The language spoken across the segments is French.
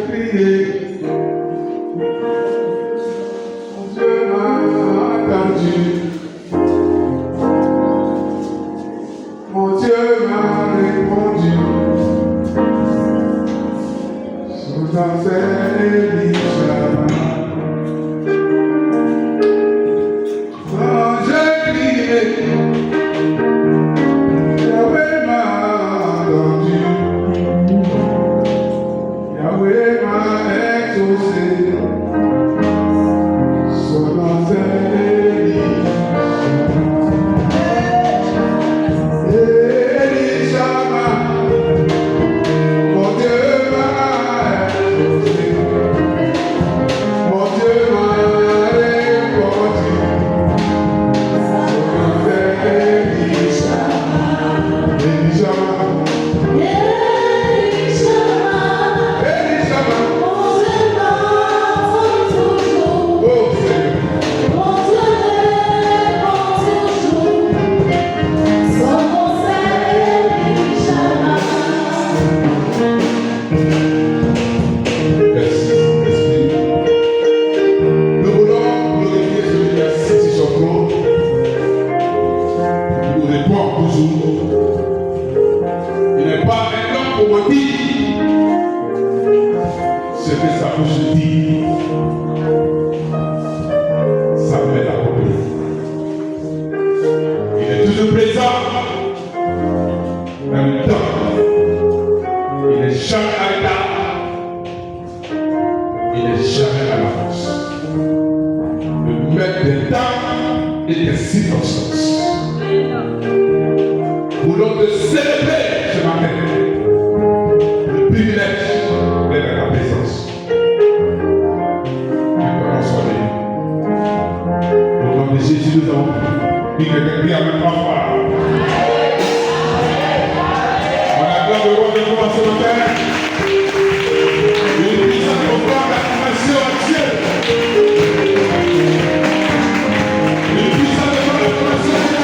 crié. Mon Dieu m'a entendu. Mon Dieu m'a répondu. Sous un ciel Elisha. Quand j'ai crié, Yahweh m'a entendu. Yahweh m'a exaucé. Son nom c'est Elisha. Mon Dieu m'a exaucé. Mon Dieu m'a répondu. Son nom c'est Elisha. Elisha. Ce que sa bouche dit, ça met la compagnie. Il est toujours présent, même le temps. Il n'est jamais à l'état. Il n'est jamais à l'avance. Le maître des temps et des circonstances. Voulons te célébrer ce matin. Le privilège d'être à ta présence. Au nom de Jésus, nous avons dit que quelqu'un a même pas foi. On acclame le roi de gloire ce matin. Une puissante offrande d'acclamation à Dieu. Une puissante offrande d'acclamation à Dieu.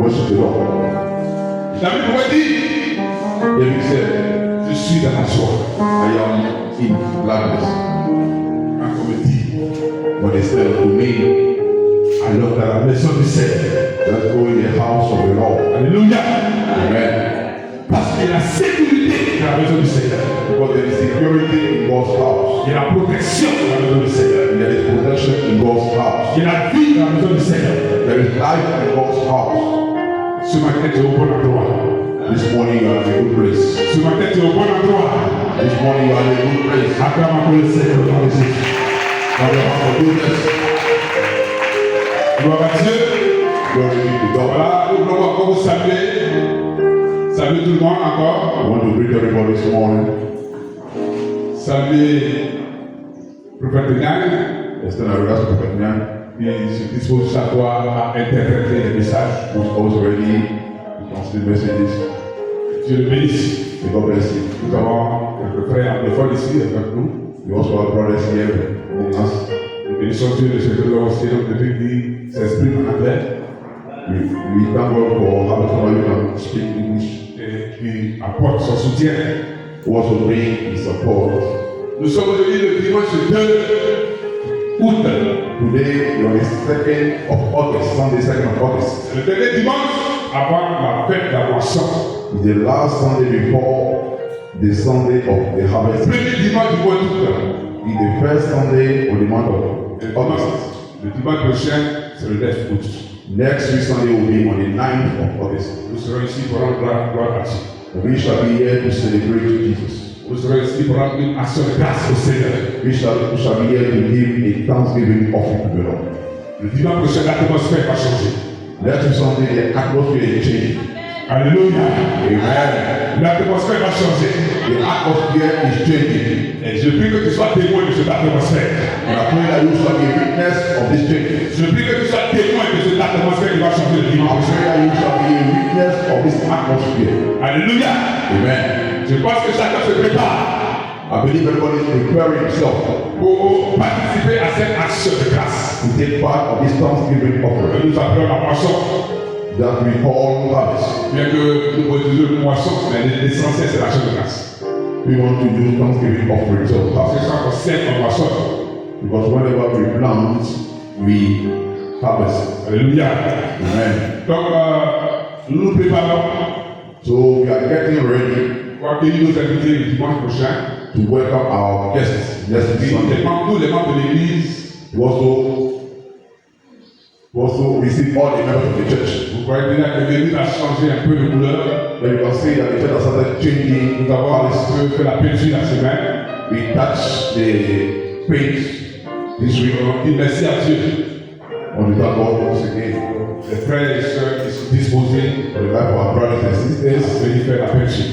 worship the Lord. David pouvait dire, David said, je suis dans la joie. I am in gladness. Quand on me dit, when they said to me, I love that la maison du Seigneur. Let's go in the house of the Lord. Alléluia. Amen. Parce qu'il y a la sécurité dans la maison du Seigneur. Because there is security in God's house. Il y a la protection dans la maison du Seigneur. There is protection in God's house. Il y a la vie dans la maison du Seigneur. There is life in God's house. Ce matin, tu es au bon endroit. This morning you are in a good place. Ce matin, tu es au bon endroit. This morning you are in a good place. Acclame encore le Seigneur dans les yeux. Gloire à Dieu. Gloire à Dieu. Voilà, nous voulons encore vous saluer. Salut tout le monde encore. I want to greet everybody this morning. Salut Prophète Niang. Est-ce qu'on a regardé Prophète Niang? Il se dispose chaque fois à interpréter les messages. Who's always ready to translate messages. Dieu le bénisse. May God bless you. Nous avons quelques frères anglophones ici avec nous. We also have brothers here with us. Nous bénissons Dieu de ce que nous avons aussi depuis qu'il s'exprime en anglais. We thank God for having somebody who can speak English. Et qui apporte son soutien. Who also bring his support. Nous sommes aujourd'hui le dimanche 2 août. Today, on the 2nd of August, Sunday 2nd of August. Le dernier dimanche avant la fête de la moisson. The last Sunday before the Sunday of the harvest. Le premier dimanche du mois d'août. The first Sunday of the month of August. Le dimanche prochain, c'est le 9 août. Next week Sunday will be on the 9th of August. Nous serons ici pour rendre gloire à Dieu. We shall be here to celebrate Jesus. Nous serons ici pour rendre une action de grâce au Seigneur. We shall be here to give a thanksgiving offering to the Lord. Le dimanche prochain, l'atmosphère va changer. Next week Sunday, the atmosphere is changing. Alléluia. Amen. L'atmosphère va changer. The atmosphere is changing. Et je prie que tu sois témoin de cette atmosphère. And I pray that you shall be a witness of this change. Je prie que tu sois témoin de cette atmosphère qui va changer le dimanche. I pray that you shall be a witness of this atmosphere. Alléluia. Amen. Je pense que chacun se prépare. I believe everybody is preparing himself pour participer à cette action de grâce. To take part of this thanksgiving offering. Nous appelons la moisson. That we call harvest. Bien que nous produisons une moisson, mais l'essentiel c'est l'action de grâce. We want to do thanksgiving offerings of harvest. C'est ça qu'on sème en moisson. Because whenever we plant, we harvest. Alléluia. Amen. Donc nous nous préparons. So we are getting ready. Pour accueillir nos invités le dimanche prochain. To welcome our guests. Tous les membres de l'église. We also receive all the members of the church. Vous voyez déjà que l'église a changé un peu de couleur. But you can see that the church has started changing. Nous avons un peu fait la peinture la semaine. We touch the paint this week. On dit merci à Dieu. On dit d'abord once again. Les frères et sœurs qui sont disposés for the life of our brothers and sisters à venir faire la peinture.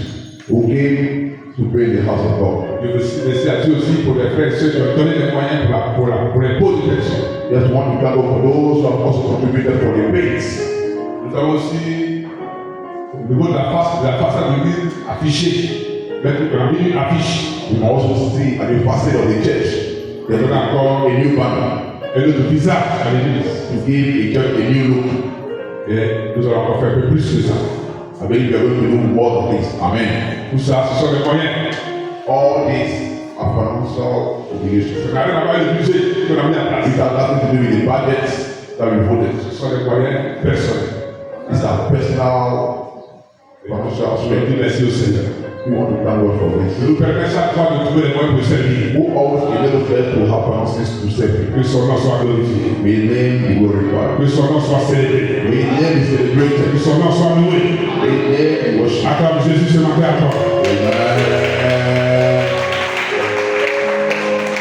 Who came to pray in the house of God. Je veux merci à Dieu aussi pour les frères et sœurs qui ont donné les moyens pour les pots de peinture. Just want to thank God for those who have also contributed for the paints. Nous avons aussi au niveau de la façade de l'église affichée. On a mis une affiche. We can also see at the facade of the church. There is encore a new banner. Un autre visage à l'église. To give a church a new look. Et nous allons encore faire un peu plus que ça. I believe we are going to do more than this. Amen. Tout ça, ce sont les moyens. All this are financial obligations. Ça n'a rien à voir avec le budget qu'on a mis en place. It has nothing to do with the budget that we voted. Ce sont des moyens personnels. These are personal financial spending. Merci au Seigneur. We want to thank God for this. Nous permet chaque fois de trouver les moyens pour servir. Who always enable us to have finances to serve. Que son nom soit glorifié. May His name be glorified. Que son nom soit célébré. May His name be celebrated. Que son nom soit loué. May His name be worshipped. Acclame Jésus ce matin encore. Amen.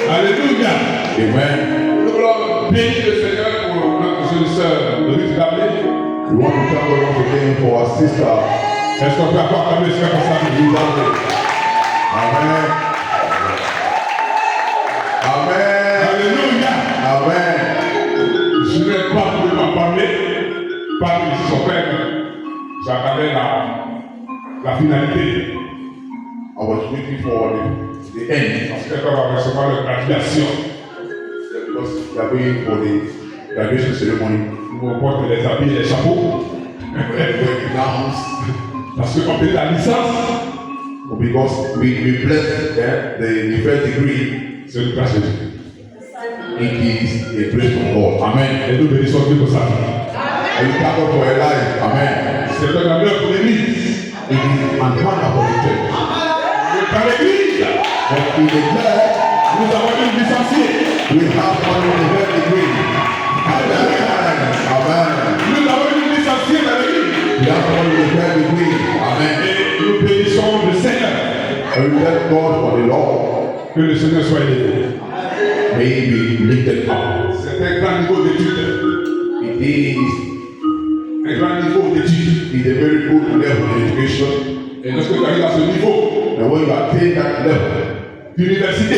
Alléluia. Amen. Nous voulons bénir le Seigneur pour notre jeune sœur Louise Gabriel. We want to thank God once again for our sister. Est-ce qu'on peut avoir comme le Seigneur pour ça? Amen. Amen. Alléluia. Amen. Je n'ai pas voulu en parler. Parmi son père, j'attendais la finalité. I was waiting for the end. Parce que quand on va recevoir la graduation, because we are waiting for the graduation ceremony. Nous portons les habits et les chapeaux. Parce qu'on paye la licence. Because we bless the first degree. C'est une grâce de Dieu. It is a grace from God. Amen. Et nous bénissons Dieu pour ça. And we thank God for your life. Amen. C'est un honneur pour l'Église. It is an honor for the church. Par l'Église, But in the church, nous avons une licenciée. we have one in the first degree. Amen. Amen. Nous avons une licenciée dans l'Église. We have one in the first degree. Amen. Et nous bénissons le Seigneur. And we thank God for the Lord. Que le Seigneur soit élevé. May he be lifted up. C'est un grand niveau d'étude. It is Un grand niveau d'étude. a very good level of education. Et lorsque tu arrives à ce niveau And when you attain that level d'université,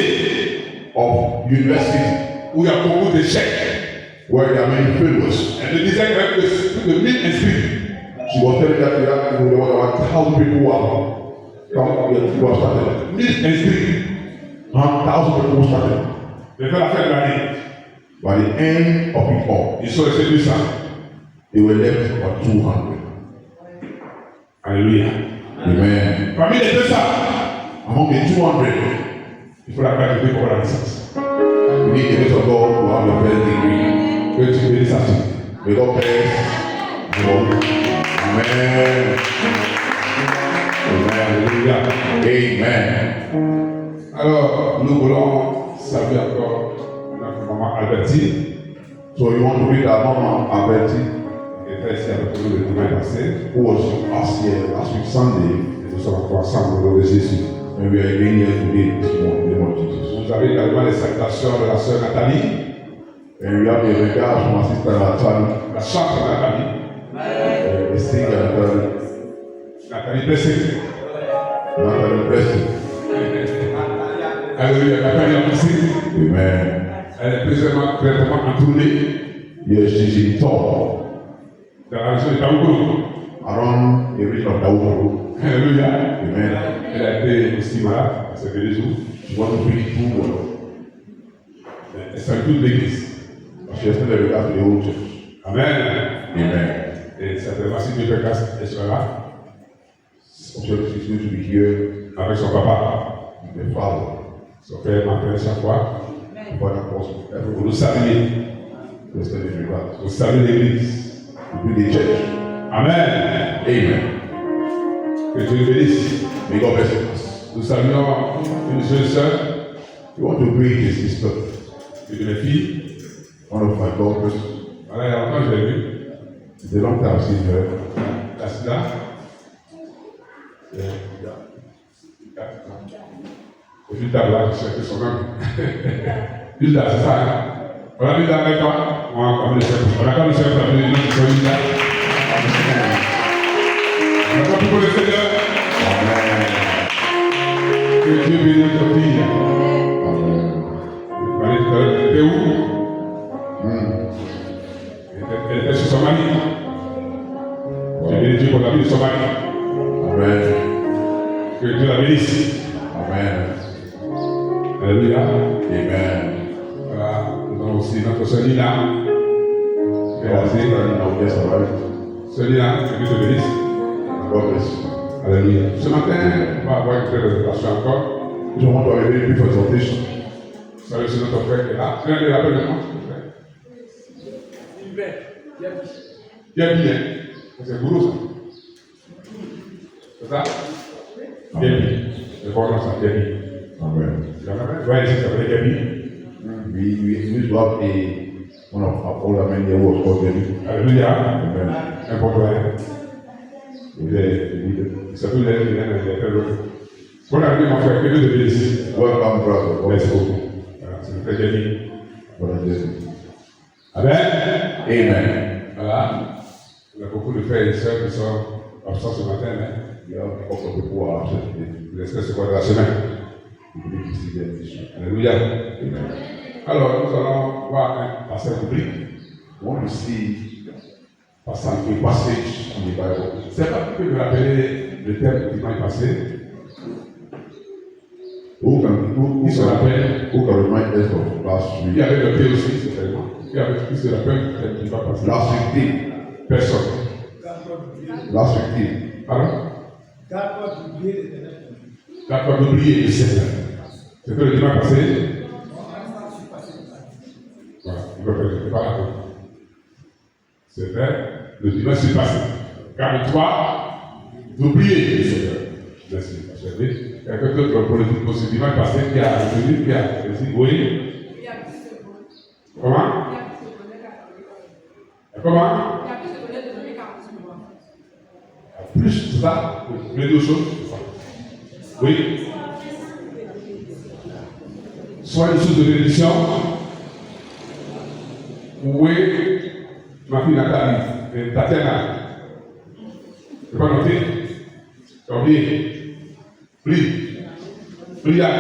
of university, où il y a beaucoup d'échecs, where there are many failures, elle me disait quand même que plus de 1000 inscrits. she was telling that there were about 1,000 people who have started. 1000 inscrits. 1,000 people who started. Je fais la fin de l'année. By the end of it all, Ils sont restés 200. they were left about 200. Alléluia. Amen. Parmi les 200, Among the 200, il faut la grâce de Dieu pour la licence. we need the grace of God to have a first degree. Que tu bénisses à tous. May God bless you. Amen. Alléluia. Amen. Alors, nous voulons saluer encore notre maman Albertine, So you want to read our Mama Alberti, qui était ici avec nous le dimanche passé. who was us here last week Sunday, Et nous sommes encore ensemble au nom de Jésus. and we are again here today this morning, in the name of Jesus. Vous avez également les salutations de la sœur Nathalie, And we have the regards from our sister Natalie, la chantre Nathalie, the singer Nathalie Blessé. Natalie Preston. Alléluia, Nathalie a poussé. Amen. Elle est présentement complètement entourée Yes, she's in top dans la région de Taoukoulou. around the region of Daouro. Alléluia. Amen. Elle a été aussi malade, c'est que les jours. She wants to preach too well. Elle salue toute l'église. But she has sent a regard to the whole church. Amen. Amen. Et certainement, si Dieu fait grâce, elle sera là So she's going to be here avec son papa. with the Father. Son père m'appelle chaque fois The Father calls pour everyone nous saluer, to send his regards. pour saluer l'église. To be the church. Amen. Amen. Que Dieu bénisse. May God bless us. Nous saluons une jeune sœur, We want to greet his sister, une de mes filles. one of my daughters. Voilà, il y a longtemps que je l'ai vue. It's a long time since her. La sida. Et Lulda, là, je sais que son nom. Lulda, c'est ça, hein? Voilà, Lulda avec toi. On a comme le chef. On a comme le chef, on a comme le chef, Lulda. On a comme pour le Seigneur. Amen. Que Dieu bénisse ta fille. Amen. Elle était où? Elle était sur son mari. J'ai béni Dieu pour la vie de son mari. Amen. Que Dieu la bénisse. Amen. Alléluia. Amen. Voilà, nous avons aussi notre sœur Lina. Qui est God restée. bless you. Sœur Lina, que Dieu te bénisse. God bless you. Alléluia. Ce matin, on va avoir une petite réservation encore. We just want to have a very brief exhortation. Salut, c'est notre frère qui est là. Tu viens de l'appeler le nom, s'il te plaît. Bien, bien. C'est boulot, ça. C'est ça? Bien, bien. C'est bon, ça, bien, bien. Amen. Ouais, c'est ça, bien, bien. We used to have one of our older men here who was called David. Alléluia. Amen. Important. Surtout les qui viennent des frères. Bon arrivée, mon frère, que Dieu te bénisse. Welcome, brother. God bless Merci you. beaucoup. Voilà, c'est le frère Jenny. Brother Jesse. Amen. Amen. Voilà. Il y a beaucoup de frères et sœurs qui sont absents ce matin, mais We have a couple of people who are absent today. j'espère que c'est quoi de la semaine. We believe you see them this week. Alléluia. Amen. Alors, nous allons voir un passage biblique. We want to see Passage a passage in the Bible. C'est pas que de rappeler le thème du dimanche passé. Who can remind us of last Il y week? avait le thème aussi, certainement. Il y avait plus de rappel du dimanche passé. Last week, Personne. Last week, Pardon? Garde-toi d'oublier l'Éternel. D'accord, d'oublier le Seigneur. C'est que le dimanche passé. Voilà, il va faire, je pas la faute. C'est vrai, le dimanche s'est passé. Garde-toi d'oublier le Seigneur. Merci, cher Dieu. Quelqu'un d'autre pour le dimanche passé qui a retenu, qui a dit oui. Comment? Comment? Plus, c'est ça? Les deux choses? Oui. Soit une source de bénédiction. Oui. Ma fille Nathalie, Tatiana. Je ne vais pas noter. J'ai oublié. Brillade.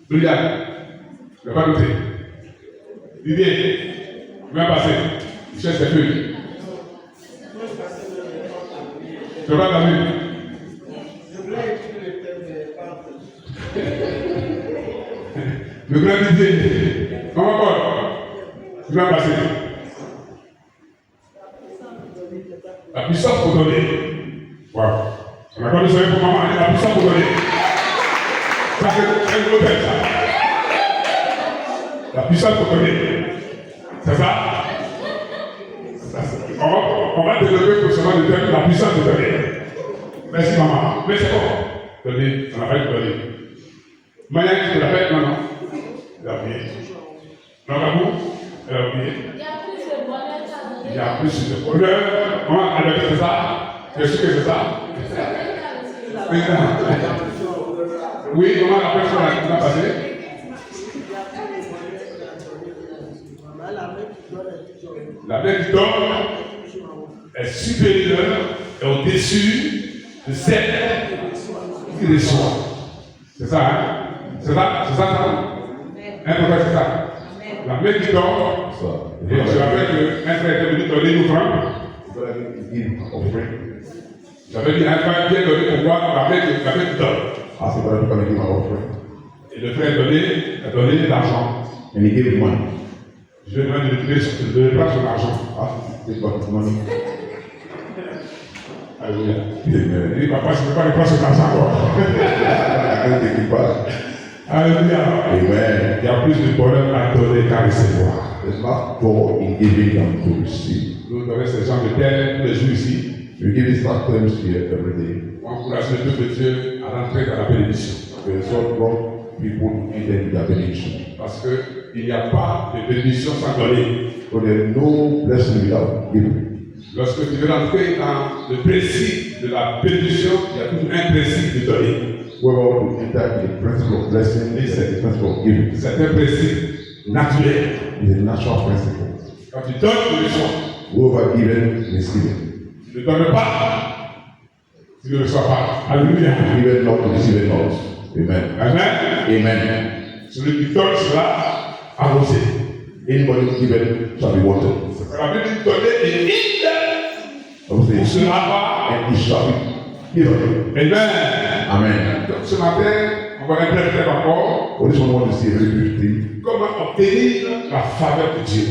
Je ne vais pas noter. L'idée. Bien passé. Je cherche ses feuilles. Je ne vais pas la vue. Le grand idée. Comment Paul? Tu vas passer. La puissance pour donner. Wow. On n'a pas besoin pour maman, la puissance pour donner. Ça, c'est un gros thème, ça. La puissance pour donner. C'est ça? On va développer pour seulement le thème, la puissance de donner. Merci maman. Mais c'est bon. Donner, on n'a pas de donner. Maya qui te l'appelle, non. Elle a oublié. Non, l'amour, elle a oublié. Il y a plus de bonheur. Maman, elle a dit c'est ça. Je suis que c'est ça. Oui, maman, la personne qui a passé. La main qui donne est supérieure et au-dessus de celle qui reçoit. C'est ça, hein? C'est ça, ça? Un prophète, c'est ça. La main qui donne, et je rappelle qu'un frère était venu donner une offrande. J'avais dit un frère bien donné pour voir la main qui donne. Ah, c'est pas le ma offering. Et le frère a donné l'argent. And he gave money. Je lui ai demandé de prendre son argent. Ah, c'est pas the money. Alléluia. Il dit, papa, je ne peux pas lui prendre son argent encore. I can't take it back. Alléluia. Amen. Il y a plus de bonheur à donner qu'à recevoir. There's not joy in giving than to receive. Nous donnons ces gens de terre tous les jours ici. We give these terms here every day. On encourage le peuple de Dieu à rentrer dans la bénédiction. We exhort God people to enter their benediction. Parce qu'il n'y a pas de bénédiction sans donner. So there's no blessing without giving. Lorsque tu veux rentrer dans le principe de la bénédiction, il y a toujours un principe de donner. Whoever to enter the principle of blessing is the principle of giving. C'est un principe naturel. It's a natural principle. Quand tu donnes, tu reçois. Whoever given, receive. Tu ne donnes pas, tu ne reçois pas. Alléluia. Given not, receive not. Amen. Amen. Amen. Celui qui donne sera arrosé. Anybody given shall be watered. La Bible dit donner et il sera pas. And it shall be given. Amen. Amen. Donc ce matin, on va interpréter encore What is one want to see very briefly? comment obtenir la faveur de Dieu.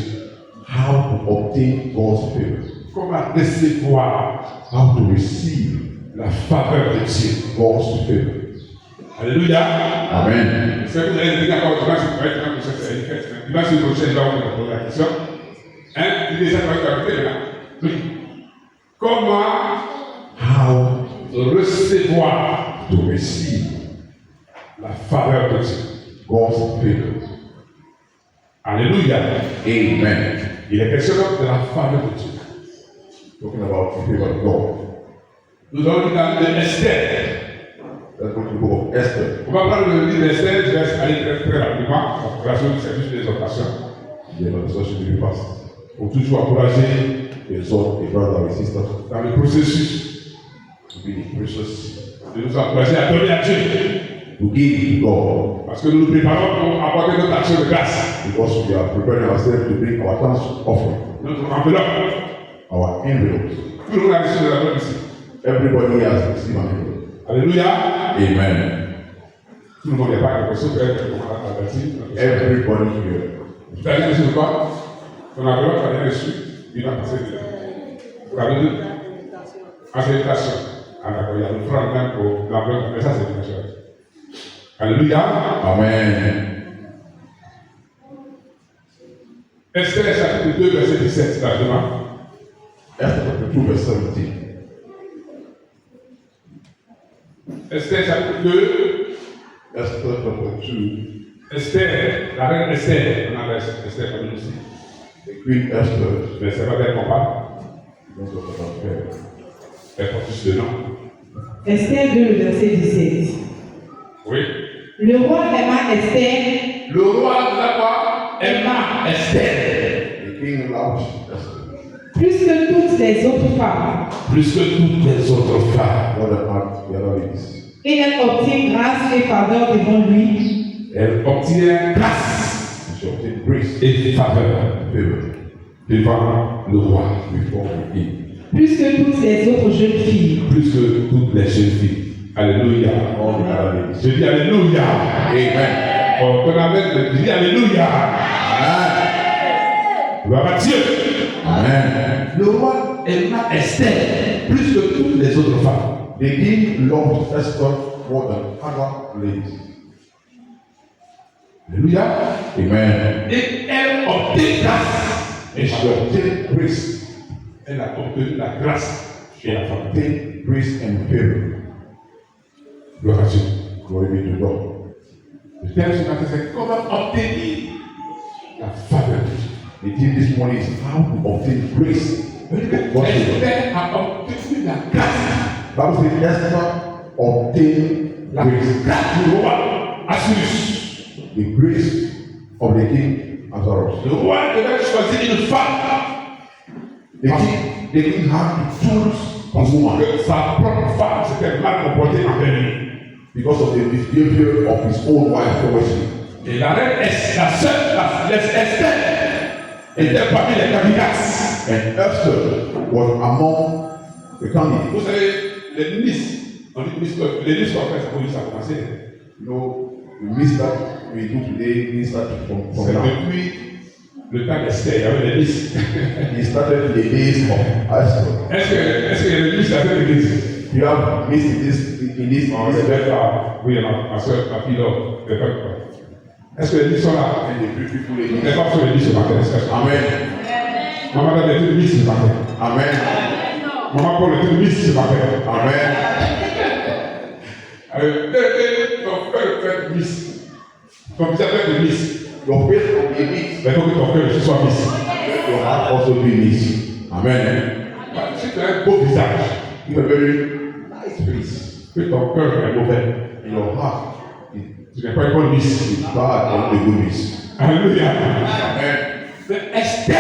How to obtain God's favor. Comment recevoir How to receive la faveur de Dieu. God's favor. Alléluia. Amen. C'est que vous allez dire encore dimanche prochain, dimanche prochain, là, on va poser la question. Hein? Il est déjà arrivé là. Oui. Comment How recevoir to receive la faveur de Dieu. God's favor. Alléluia. Amen. Il est question de la faveur de Dieu. Talking about the favor of God. Nous allons lire dans Esther. Let's go to the book of Esther. On va prendre le livre d'Esther, je vais aller très rapidement en relation du service des occasions. The discussion will be fast. Pour toujours encourager We exhort a brother or a sister dans le processus to be the precious, de nous encourager à donner à Dieu. to give to God, Parce que nous nous préparons pour apporter notre action de grâce. because we are preparing ourselves to bring our thanks offering, Notre enveloppe. our envelopes. Tout le monde a reçu de la bonne ici. Everybody has received an envelope. Alléluia. Amen. Tout le monde n'est pas reçu, peut-être qu'on a averti. Everybody here. Tu as reçu de quoi? Ton enveloppe, tu as rien reçu. Il va passer de là. Vous avez dit accréditation. Ah d'accord, il y a le franc même pour l'emploi, mais ça c'est une chose. Alléluia. Amen. Esther chapitre 2, verset 17, largement. Esther chapter 2, verse 17. Esther chapitre 2. Esther chapter 2. Esther, la reine Esther, on appelle Esther comme aussi. The Queen Esther. Mais c'est pas d'elle qu'on parle. Don't talk about her. Elle porte juste le nom. Esther 2, le verset 17. Oui. Le roi aima Esther. Le roi de la quoi aima Esther. The king loved Esther. Plus que toutes les autres femmes. Plus que toutes les autres femmes. More than the other ladies. Et elle obtient grâce et faveur devant lui. Elle obtient grâce And she obtained grace et faveur and favor devant le roi. before the king. Plus que toutes les autres jeunes filles. Plus que toutes les jeunes filles. Alléluia. All the other ladies. Je dis Alléluia. Amen. Oh, ton amen, je dis Alléluia. Amen. Gloire à Dieu. Amen. Le roi aima Esther plus que toutes les autres femmes. The king loved Esther more than other ladies. Alléluia. Amen. Et elle obtint grâce. And she obtained grace. Elle a obtenu la grâce chez la femme. Obtained grace and favor. Gloire à Dieu. Glory be to God. Le thème ce matin, c'est comment obtenir la faveur. The theme this morning is how to obtain grace. Esther a obtenu la grâce. Bible says Esther obtained La grace. grâce du roi Assurus. The grace of the king Azarus. Le roi devait choisir une femme. The king had to choose a woman Que sa propre femme s'était mal comportée envers lui. because of the misbehavior of his own wife towards him. Et la reine Esther, la seule, Esther, était parmi les candidates. And Esther was among the candidates. Vous savez, les ministres, on dit ministres, les ministres qu'on fait, ça pour ça commencer. You know, the minister we do today, he started from C'est now. depuis le temps d'Esther, il y avait les ministres. He started in the days of Esther. Est-ce que les ministres avaient l'église? You have missed in this Non, c'est belle pas. Oui, ma soeur, ma fille, là, c'est pas quoi. Est-ce que les ministres sont là? and the beautiful On ladies. n'est pas sur les ministres ce matin, est-ce que Amen. Maman a été ministre ce matin. Amen. Maman Paul était ministre ce matin. Amen. Ton père fait ministre. Ton fils fait ministre. Your faith will be mixed. Mais il faut que ton cœur aussi soit ministre. Let your heart also be mixed. Amen. Si tu as un beau visage, You have a very nice face. que ton cœur est mauvais, And your heart is tu n'es pas une bonne ministre. bad and the good is. Alléluia. Amen. Mais Esther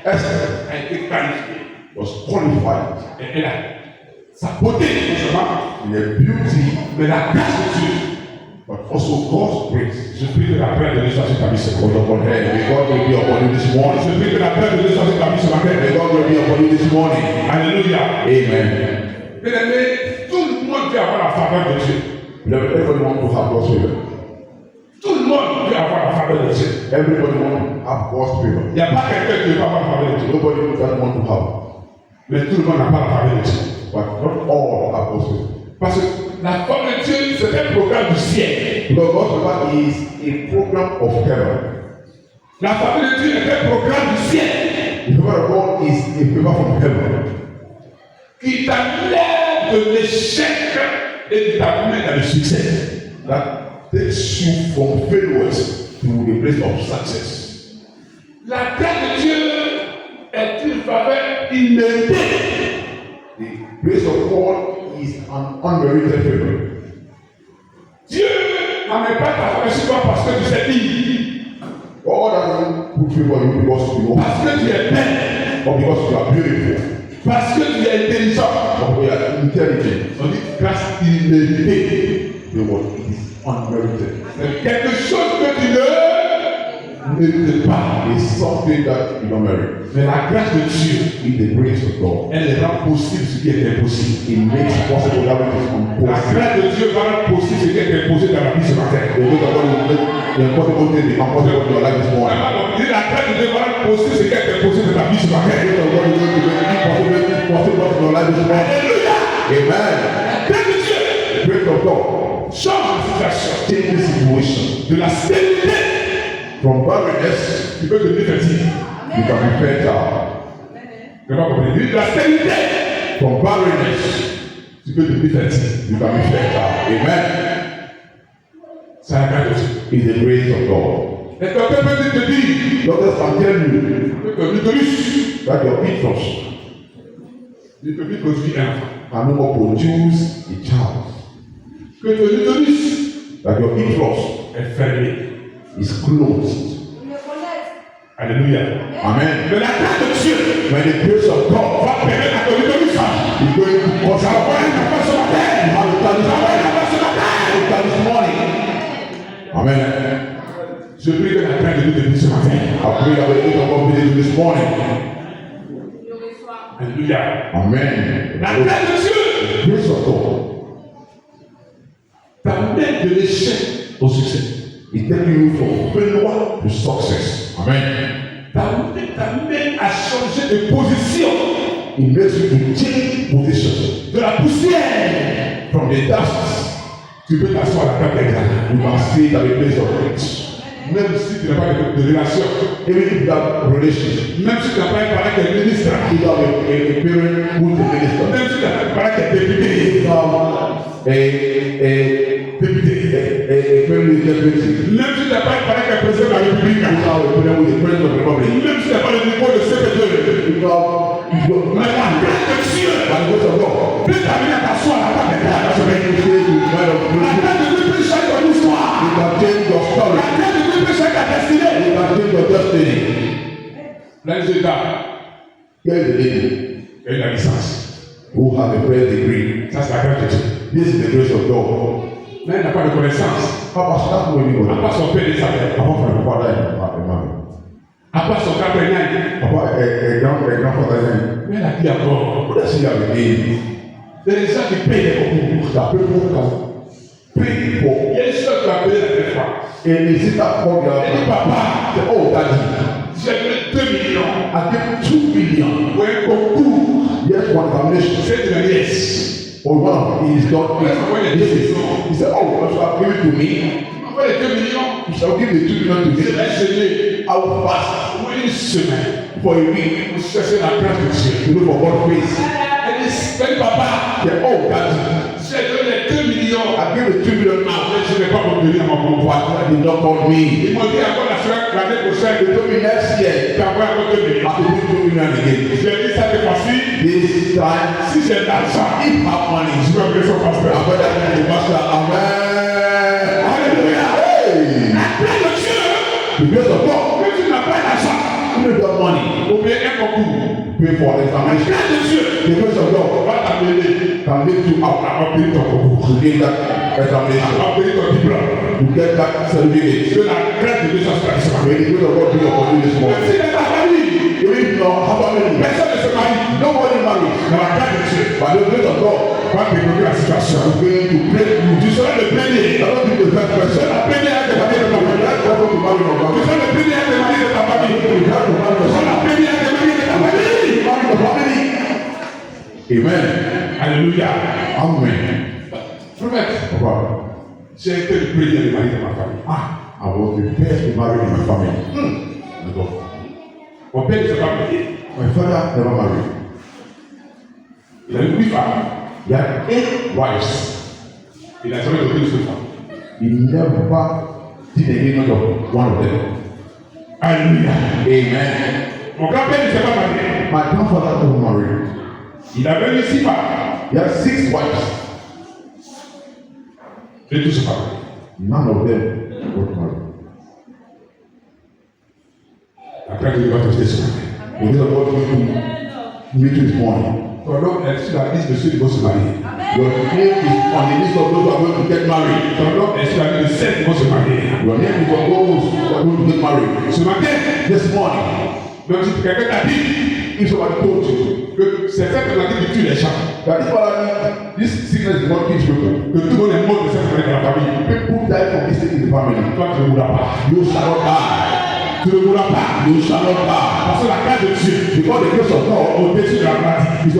Esther a été qualifiée. was qualified Et elle a sa beauté, non seulement, in the beauty, mais la grâce de Dieu. but also God's grace. Je prie que la paix de Dieu soit sur ta vie ce Was matin. upon her. May God will be upon you this morning. Je prie que la paix de Dieu soit sur ta vie ce matin. May God will be upon you this morning. Alléluia. Amen. Bien aimé, tout le monde veut avoir la faveur de Dieu. Beloved, everybody want to have God's favor. Tout le monde veut avoir la faveur de Dieu. Everybody want to have God's favor. Il n'y a pas quelqu'un qui ne veut pas avoir la faveur de Dieu. Nobody doesn't want to have. Mais tout le monde n'a pas la faveur de Dieu. But not all have God's favor. Parce que la faveur de Dieu, c'est un programme du ciel. Because God's favor is a program of heaven. La faveur de Dieu est un programme du ciel The favor of God is a favor from heaven qui t'enlève de l'échec et qui t'amène dans le succès. that takes you from failures to the place of success. La grâce de Dieu est une faveur imméritée. The grace of God is an unmerited favor. Dieu n'amène pas ta faveur sur toi parce que tu sais lire, God doesn't put favor on you because you know, parce que tu es belle, or because you are beautiful, parce que tu es intelligent. or you are intelligent. On dit grâce imméritée. The word is unmerited. C'est quelque chose que tu ne mérites pas. It's something that you don't merit. Mais la grâce de Dieu, It's the grace of God. elle rend possible ce qui est impossible. It makes possible that which is La impossible. grâce de Dieu va rendre possible ce qui est imposé dans la vie ce matin. The grace of God will make the impossible thing become possible in your life this morning. Vraiment, on dit la grâce de Dieu va rendre possible ce qui est imposé dans la vie ce The matin. grace of God is going to make it possible changing situation. De la stérilité, From barrenness, tu peux devenir fertile. you can be fertile. Tu n'as pas compris. De la stérilité, From barrenness, tu peux devenir fertile. you can be fertile. Amen. C'est la grâce de Dieu. It's the grace of God. Et quelqu'un peut te dire Doctors can tell you que l'utérus that your uterus ne peut plus produire un enfant. can no more produce a child. Que ton utérus That your uterus est fermé. is closed. Alléluia. Amen. Mais la grâce de Dieu When the grace of God va permettre à ton utérus is going to cause ça va avoir un enfant ce matin. you have to tell Ça va avoir un this enfant ce matin. this morning. Amen. Je prie que la grâce de Dieu te bénisse ce matin. I pray that the grace of God be with you this morning. Alléluia. Amen. La grâce de Dieu The grace of God t'amène de l'échec au succès. is taking you from failure to success. Amen. T'amène à changer de position. It makes you to change position. De la poussière. From the dust, Tu peux t'asseoir à la table des gars. you can sit at the place of rich. Même si tu n'as pas de relation. Even if you have relationship, Même si tu n'as pas un parent qui est ministre. if you have a parent who is a minister, Même si tu n'as pas un parent qui est député. if you have Député. a parent who is deputy, Même si tu n'as pas un parent qui est président de la République. if you have a parent who is the president of the republic, Même si tu n'as pas le niveau de secrétaire. if you have Mais la grâce de Dieu by the grace of God, peut t'amener à t'asseoir à la table des gars. that's when you say to the mind of La God, grâce de Dieu peut changer ton histoire. you can change your La story, grâce de Dieu peut changer ta destinée. you can change your destiny. Là, je gars, Here is the lady il a eu la licence. who has a first degree. Ça, c'est la grâce de Dieu. This is the grace of God. Là, il n'a pas de connaissance. Papa, she doesn't know À anybody. part son père et sa mère. Apart from her father and her mother. À part son grand-père. Papa, a grandfather and Mais elle a dit encore. what does she have again? Il y a des gens qui payent les concours. That people can pay for. Il y a une soeur qui a payé la dernière fois. And the sister called her Elle dit, papa, say, oh, daddy, j'ai donné 2 millions I give 2 million. pour un concours. Yes, one examination. C'est de la yes. Or one, he is not. He said, oh, you shall give it to me. Envoie les 2 millions. You shall give the 2 million to Je me. vais gêner I will fast pour une semaine. for a week Pour chercher la grâce de Dieu. to look for God's face. Elle dit, papa, He said, oh, daddy, j'ai donné les 2 millions. I give the 2 million now. Mais je ne vais pas m'obtenir à mon convoi. Father did not call me. Ils m'ont dit encore l'année They prochaine, told me next year, tu envoies encore 2 millions. I will give 2 million again. J'ai dit ça cette fois-ci. This time, Si j'ai de l'argent, if I have money, je vais appeler son pasteur. I'm better than the master. Amen. Alléluia. Hey, Après le Dieu, the grace of God. que tu n'as pas d'argent, If you don't have money, pour payer un concours. pay for the La examination. grâce de Dieu The grace of God va t'amener can lift you up à obtenir ton concours, to get that à examination, obtenir ton diplôme. to get that certificate. Que la grâce de Dieu soit sur ta May the grace of God be upon you this Même morning. si dans ta famille, Even if you don't have family, personne ne se marie, nobody marries. dans la grâce de Dieu, By the grace of God, va débloquer la situation. I'm going to pray you. Tu seras le premier. I don't be the first Tu person. seras le premier à te I marier de ta famille. don't want to marry your Tu family. seras le premier à te marier de ta famille. You have to marry Tu your seras le family. premier à te marier de ta famille. Marry your family. Amen. Alléluia. Amen. Prophète, Papa, j'ai été le premier de marier de ma famille. I was the first to marry in my family. D'accord. Mon père ne s'est pas marié. My father never married. Il a eu 8 femmes. He had 8 wives. Il a jamais donné une seule femme. He never did the engagement of one of them. Alléluia. Amen. Mon grand-père ne s'est pas marié. My grandfather never married. Il avait eu 6 femmes. He had 6 wives. Et tous se parlent. None of them got married. La grâce de Dieu va te jeter sur la terre. The grace of God will meet you this morning. Ton nom est sur la liste de ceux qui vont se marier. Your name is on the list of those who are going to get married. Ton nom est sur la liste de ceux qui vont se marier. Your name is on those who are going to get married. Ce matin, This morning, même si quelqu'un t'a dit if somebody told you que c'est cette maladie qui tue les gens, that this sickness is not killing people, que tout le monde est mort de cette maladie dans la famille, people die from this thing in the family. toi tu ne mourras pas. You shall not die. Tu ne mourras pas. You shall not die. Parce que la grâce de Dieu Because the grace of God au-dessus de la maladie. is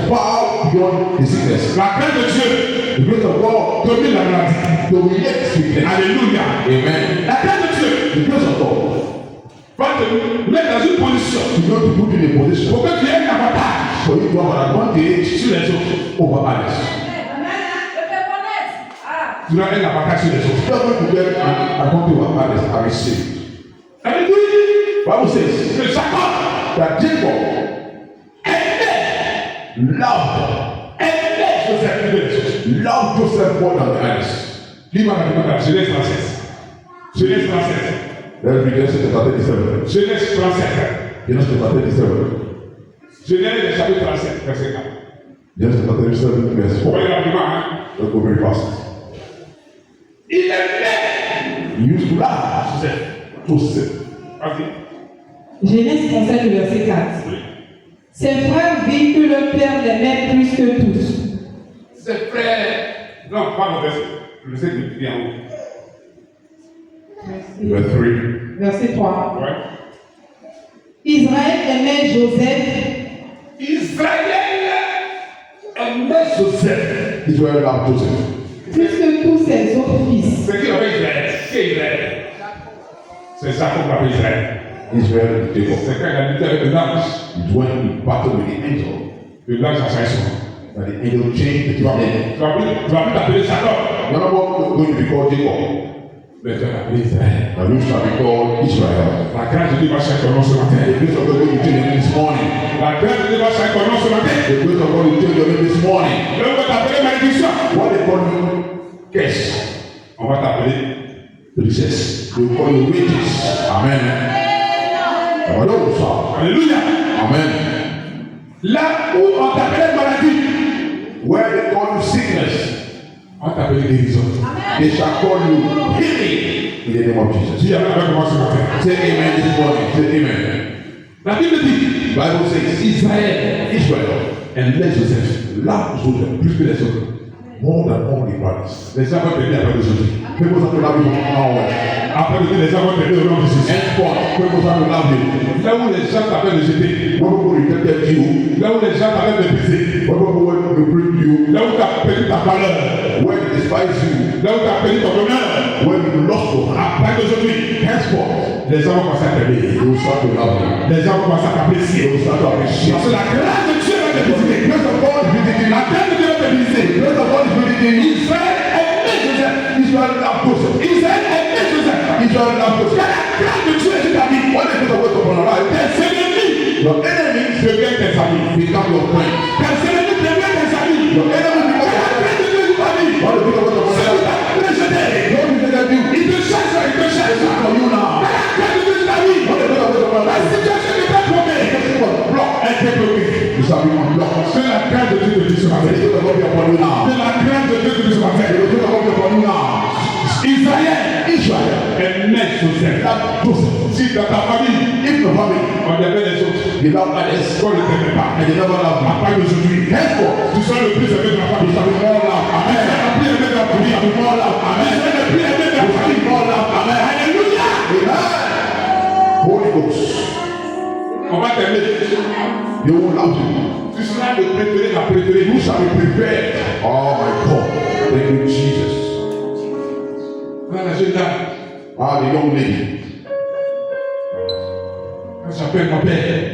far beyond the sickness. La grâce de Dieu The grace of God domine la maladie. dominates sickness. Alléluia. Amen. La grâce de Dieu The grace of God va te mettre dans une position is not to put in a position pour que tu aies un avantage for you to have an advantage sur les autres. over others. Tu dois un avantage sur les autres. You are going to get an advantage over others and receive. La Bible Bible says dit que Jacob that Jacob loved Joseph plus que les autres. Joseph more than the others. Lis-moi la Genèse 37. Genèse 37. Let's read Genesis chapter 37. Genèse 37. Genesis chapter 37. Genèse chapitre 37, verset 4. Genesis chapter 37 verse 4. Voyez rapidement, hein. Let's go very fast. Il aimait He used to love Joseph. Joseph. Vas-y. Genèse 37, verset 4. Oui. Ses frères virent que leur père l'aimait plus que tous. Ses frères. Non, pas le verset. Le verset qui est en haut. Verse 3. Verset 3. Ouais. Israël aimait Joseph Israël aimait Joseph. Israel loved Joseph. plus que tous ses autres fils. C'est qui avait Israël? Qui est Israël? C'est Jacob qui avait Israël. Israel and Jacob. C'est quand il a lutté avec le ange. It went in battle with the angel. Le ange a changé son nom. And the angel changed Tu vas his name. plus t'appeler Jacob. You're not going to be called Jacob. Mais tu vas t'appeler Israël. Now you shall be called Israel. La grâce de Dieu va changer ton nom ce The matin. grace of God will change your name this morning. La grâce de Dieu va changer ton nom ce matin. The grace of God will change your name this morning. Là, on va t'appeler malédiction. What they call you curse. On va t'appeler Riches. They will call you riches. Amen. Alléluia. Amen. Là où on t'appelait maladie, Where they call you sickness, on t'appelait guérison. they shall call you healing in the name of Jesus. Dis avec moi ce matin. Say amen this morning. Say amen. La Bible dit Bible says Israel and let Joseph love Joseph plus que les autres. More than all the brothers. les gens vont t'aider après aujourd'hui. People have to love you now. Après le les gens vont t'aider au nom de Jésus. Henceforth, people have to love you. Là où les gens t'appellent de jeter, When people rejected you, là où les gens t'appellent de briser, when people want to bring you, là où tu as perdu ta valeur, when they despise you, là où tu as perdu ton honneur, when you lost your heart, après d'aujourd'hui, henceforth, les gens vont commencer à t'aimer. they will start to love you. Les gens vont commencer à They t'apprécier. will start to appreciate Parce que you. la grâce de Dieu va te The visiter. grace of God is visiting you. La grâce de Dieu va te The visiter. grace of God is visiting you. Israël aimait Joseph. Israel loved Joseph. Israël aimait Joseph. Israel loved Quand Joseph. la grâce de Dieu est sur ta vie, When the grace of God is upon your life, tes ennemis your enemies deviennent tes amis. become your friends. Tes ennemis deviennent tes amis. Your enemies Quand become la your friends. grâce de Dieu est sur ta vie, When the grace of God is upon c'est your où life, ta rejeté. Lord, you say you. Il te cherche, il te cherche. It's for you now. Quand la grâce de Dieu est sur ta vie, When the grace of God is upon your la life, situation qui t'a bloqué, it was blocked. elle t'est bloquée. You shall be unblocked. C'est la grâce de Dieu te dit ce May matin. the grace of God be upon you now. C'est la grâce de Dieu te dit ce matin. May the grace of God be upon you now. Israël Israel aimait Joseph. loved Joseph. Si dans ta famille, If your family, on aimait les autres, they love others, on ne t'aimait pas. and they never love you. À part d'aujourd'hui, Henceforth, tu seras le plus aimé de la famille. you shall be more loved. Tu Amen. seras le plus aimé de la famille. You shall be more loved. Tu Amen. seras le plus aimé de la You shall be famille. more loved. Amen. Alléluia. Amen. Holy Ghost, On va t'aimer. they will love you. Tu seras le préféré, la préférée. You shall be prepared. Oh my God. Thank you, Jesus. Voilà la jeune dame. Ah, the young lady. Quand j'appelle mon père,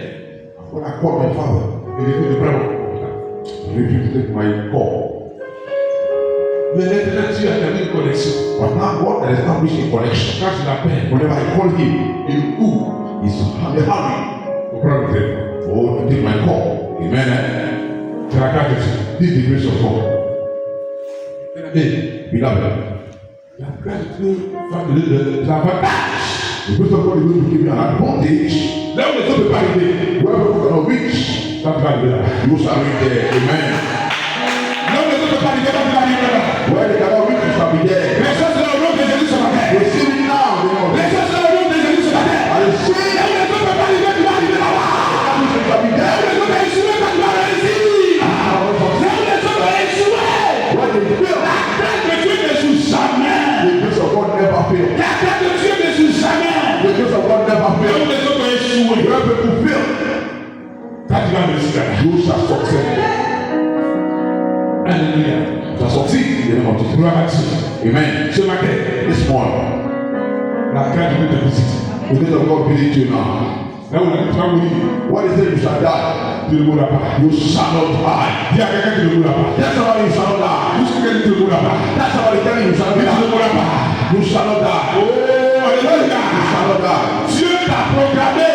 When I called my father, il était de près. he refused to take my call. Mais maintenant, Dieu a établi une connexion. But now God has established a connection. Quand je l'appelle, Whenever I call him, il court he's in a hurry. pour prendre le téléphone. Oh, to take my call. Amen. C'est la grâce de Dieu. This is the grace of God. Et Beloved, la grâce de Dieu va te donner l'avantage. the grace of God is going to give you an advantage. Là où les autres ne peuvent pas arriver, Where people cannot reach, ça va arriver là. you shall reach there. Amen. Là où les autres ne peuvent pas arriver, ça va arriver là. Where they cannot reach, you shall be there. Les choses sont au nom de Jésus ce matin. Receive it now. in the name of Les Jesus. choses sont au nom de Jésus ce matin. I receive Là où les autres ne peuvent pas arriver, tu vas arriver là-bas. it. You shall be Là there. où les autres ont échoué, toi, tu vas réussir. Là où les autres ont échoué, When they fail, la grâce de Dieu n'échoue jamais. the grace of God never fails. La grâce de Dieu n'échoue jamais. The grace of God never Alléluia. Tu as sorti in the name of Jesus. Gloire à Dieu. Amen. Ce matin, This morning, la grâce de Dieu te visite. the grace of God visit you now. Là où tu vas mourir, What is it? You shall die. tu ne mourras pas. You shall not die. Dis à quelqu'un que tu ne mourras pas. Tell somebody you shall not die. Dis à quelqu'un que tu ne mourras pas. Tell somebody telling you shall Dis not que tu ne die. mourras pas. You shall not die. Oh, alléluia. You shall not die. Dieu t'a proclamé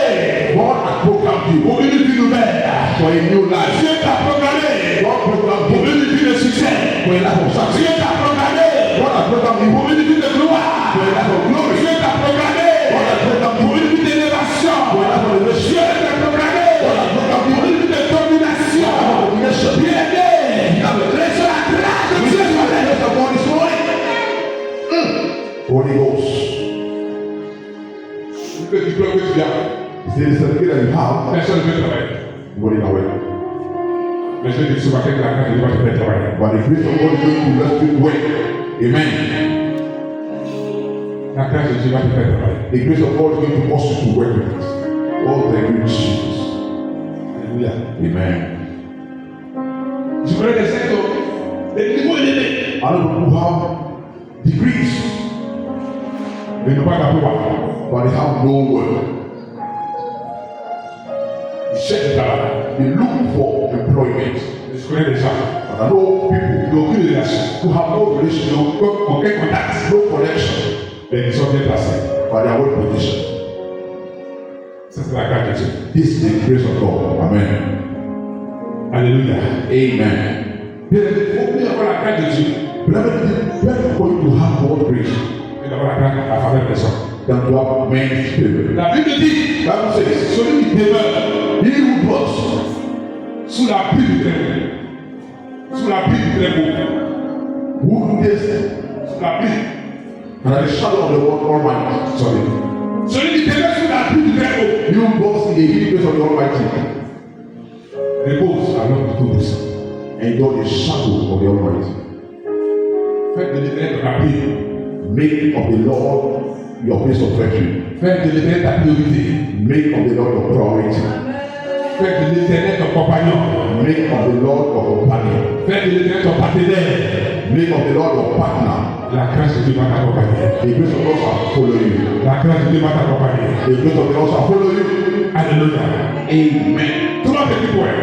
God has programmed you pour une vie nouvelle. for a new life. Dieu t'a proclamé God programmed pour you une vie de succès. for a life of success. Dieu t'a proclamé God has programmed you pour une vie de gloire. for a life of glory. Dieu t'a proclamé God has programmed pour you une vie d'élévation. for a life of elevation. Dieu t'a proclamé God has programmed pour you une vie de domination. for domination. Bien-aimé, laisse la grâce de Dieu sur la Yes, upon this morning. Holy Ghost. Le diplôme que tu as, C'est le certificat that you have. personne ne peut travailler. Nobody can wait. Mais je dis ce matin que la grâce de Dieu va te faire travailler. But the grace of God is going to let you wait. Amen. La grâce de Dieu va te faire travailler. The grace of God is going to force you to work with it. Oh, thank you, Jesus. Alléluia. Amen. Je connais des secteurs, des niveaux élevés. I know people who have degrees, Mais ne pas d'avoir. but they have no work. Ils cherchent du travail. They look for employment. Je connais des gens. But I know people Ils n'ont aucune relation. who have no relation, Aucun contact. no connection, Mais ils sont bien placés. but they are well positioned. Ça, c'est la grâce de Dieu. This is the grace of God. Amen. Alléluia. Amen. Bien, il faut bien avoir la grâce de Dieu. Beloved, it is better for you to have God's grace Et d'avoir la grâce à faveur des hommes. than to have man's spirit. La Bible dit, Bible says, celui qui demeure he who dwells sous la pluie du Très-Haut, sous la pluie du Très-Haut, who days sous la pluie, and at the shadow of the Lord Almighty. Sorry. celui qui demeure sous la pluie du Très-Haut, He who dwells in the hidden place of the Almighty repose à l'ombre du Tout-Puissant. enjoy the shadow of the Almighty. Faites de l'éternel ton appui. Make of the Lord your place of refuge. Faites de l'éternel ta priorité. Make of the Lord your priority. Faites de l'éternel ton compagnon. Make of the Lord your companion. Faites de l'éternel ton partenaire. Make of the Lord your partner. La grâce de Dieu va t'accompagner. The grace of God shall follow you. La grâce de Dieu va t'accompagner. The grace of the Lord shall follow you. Alléluia. Amen. Trois petits points.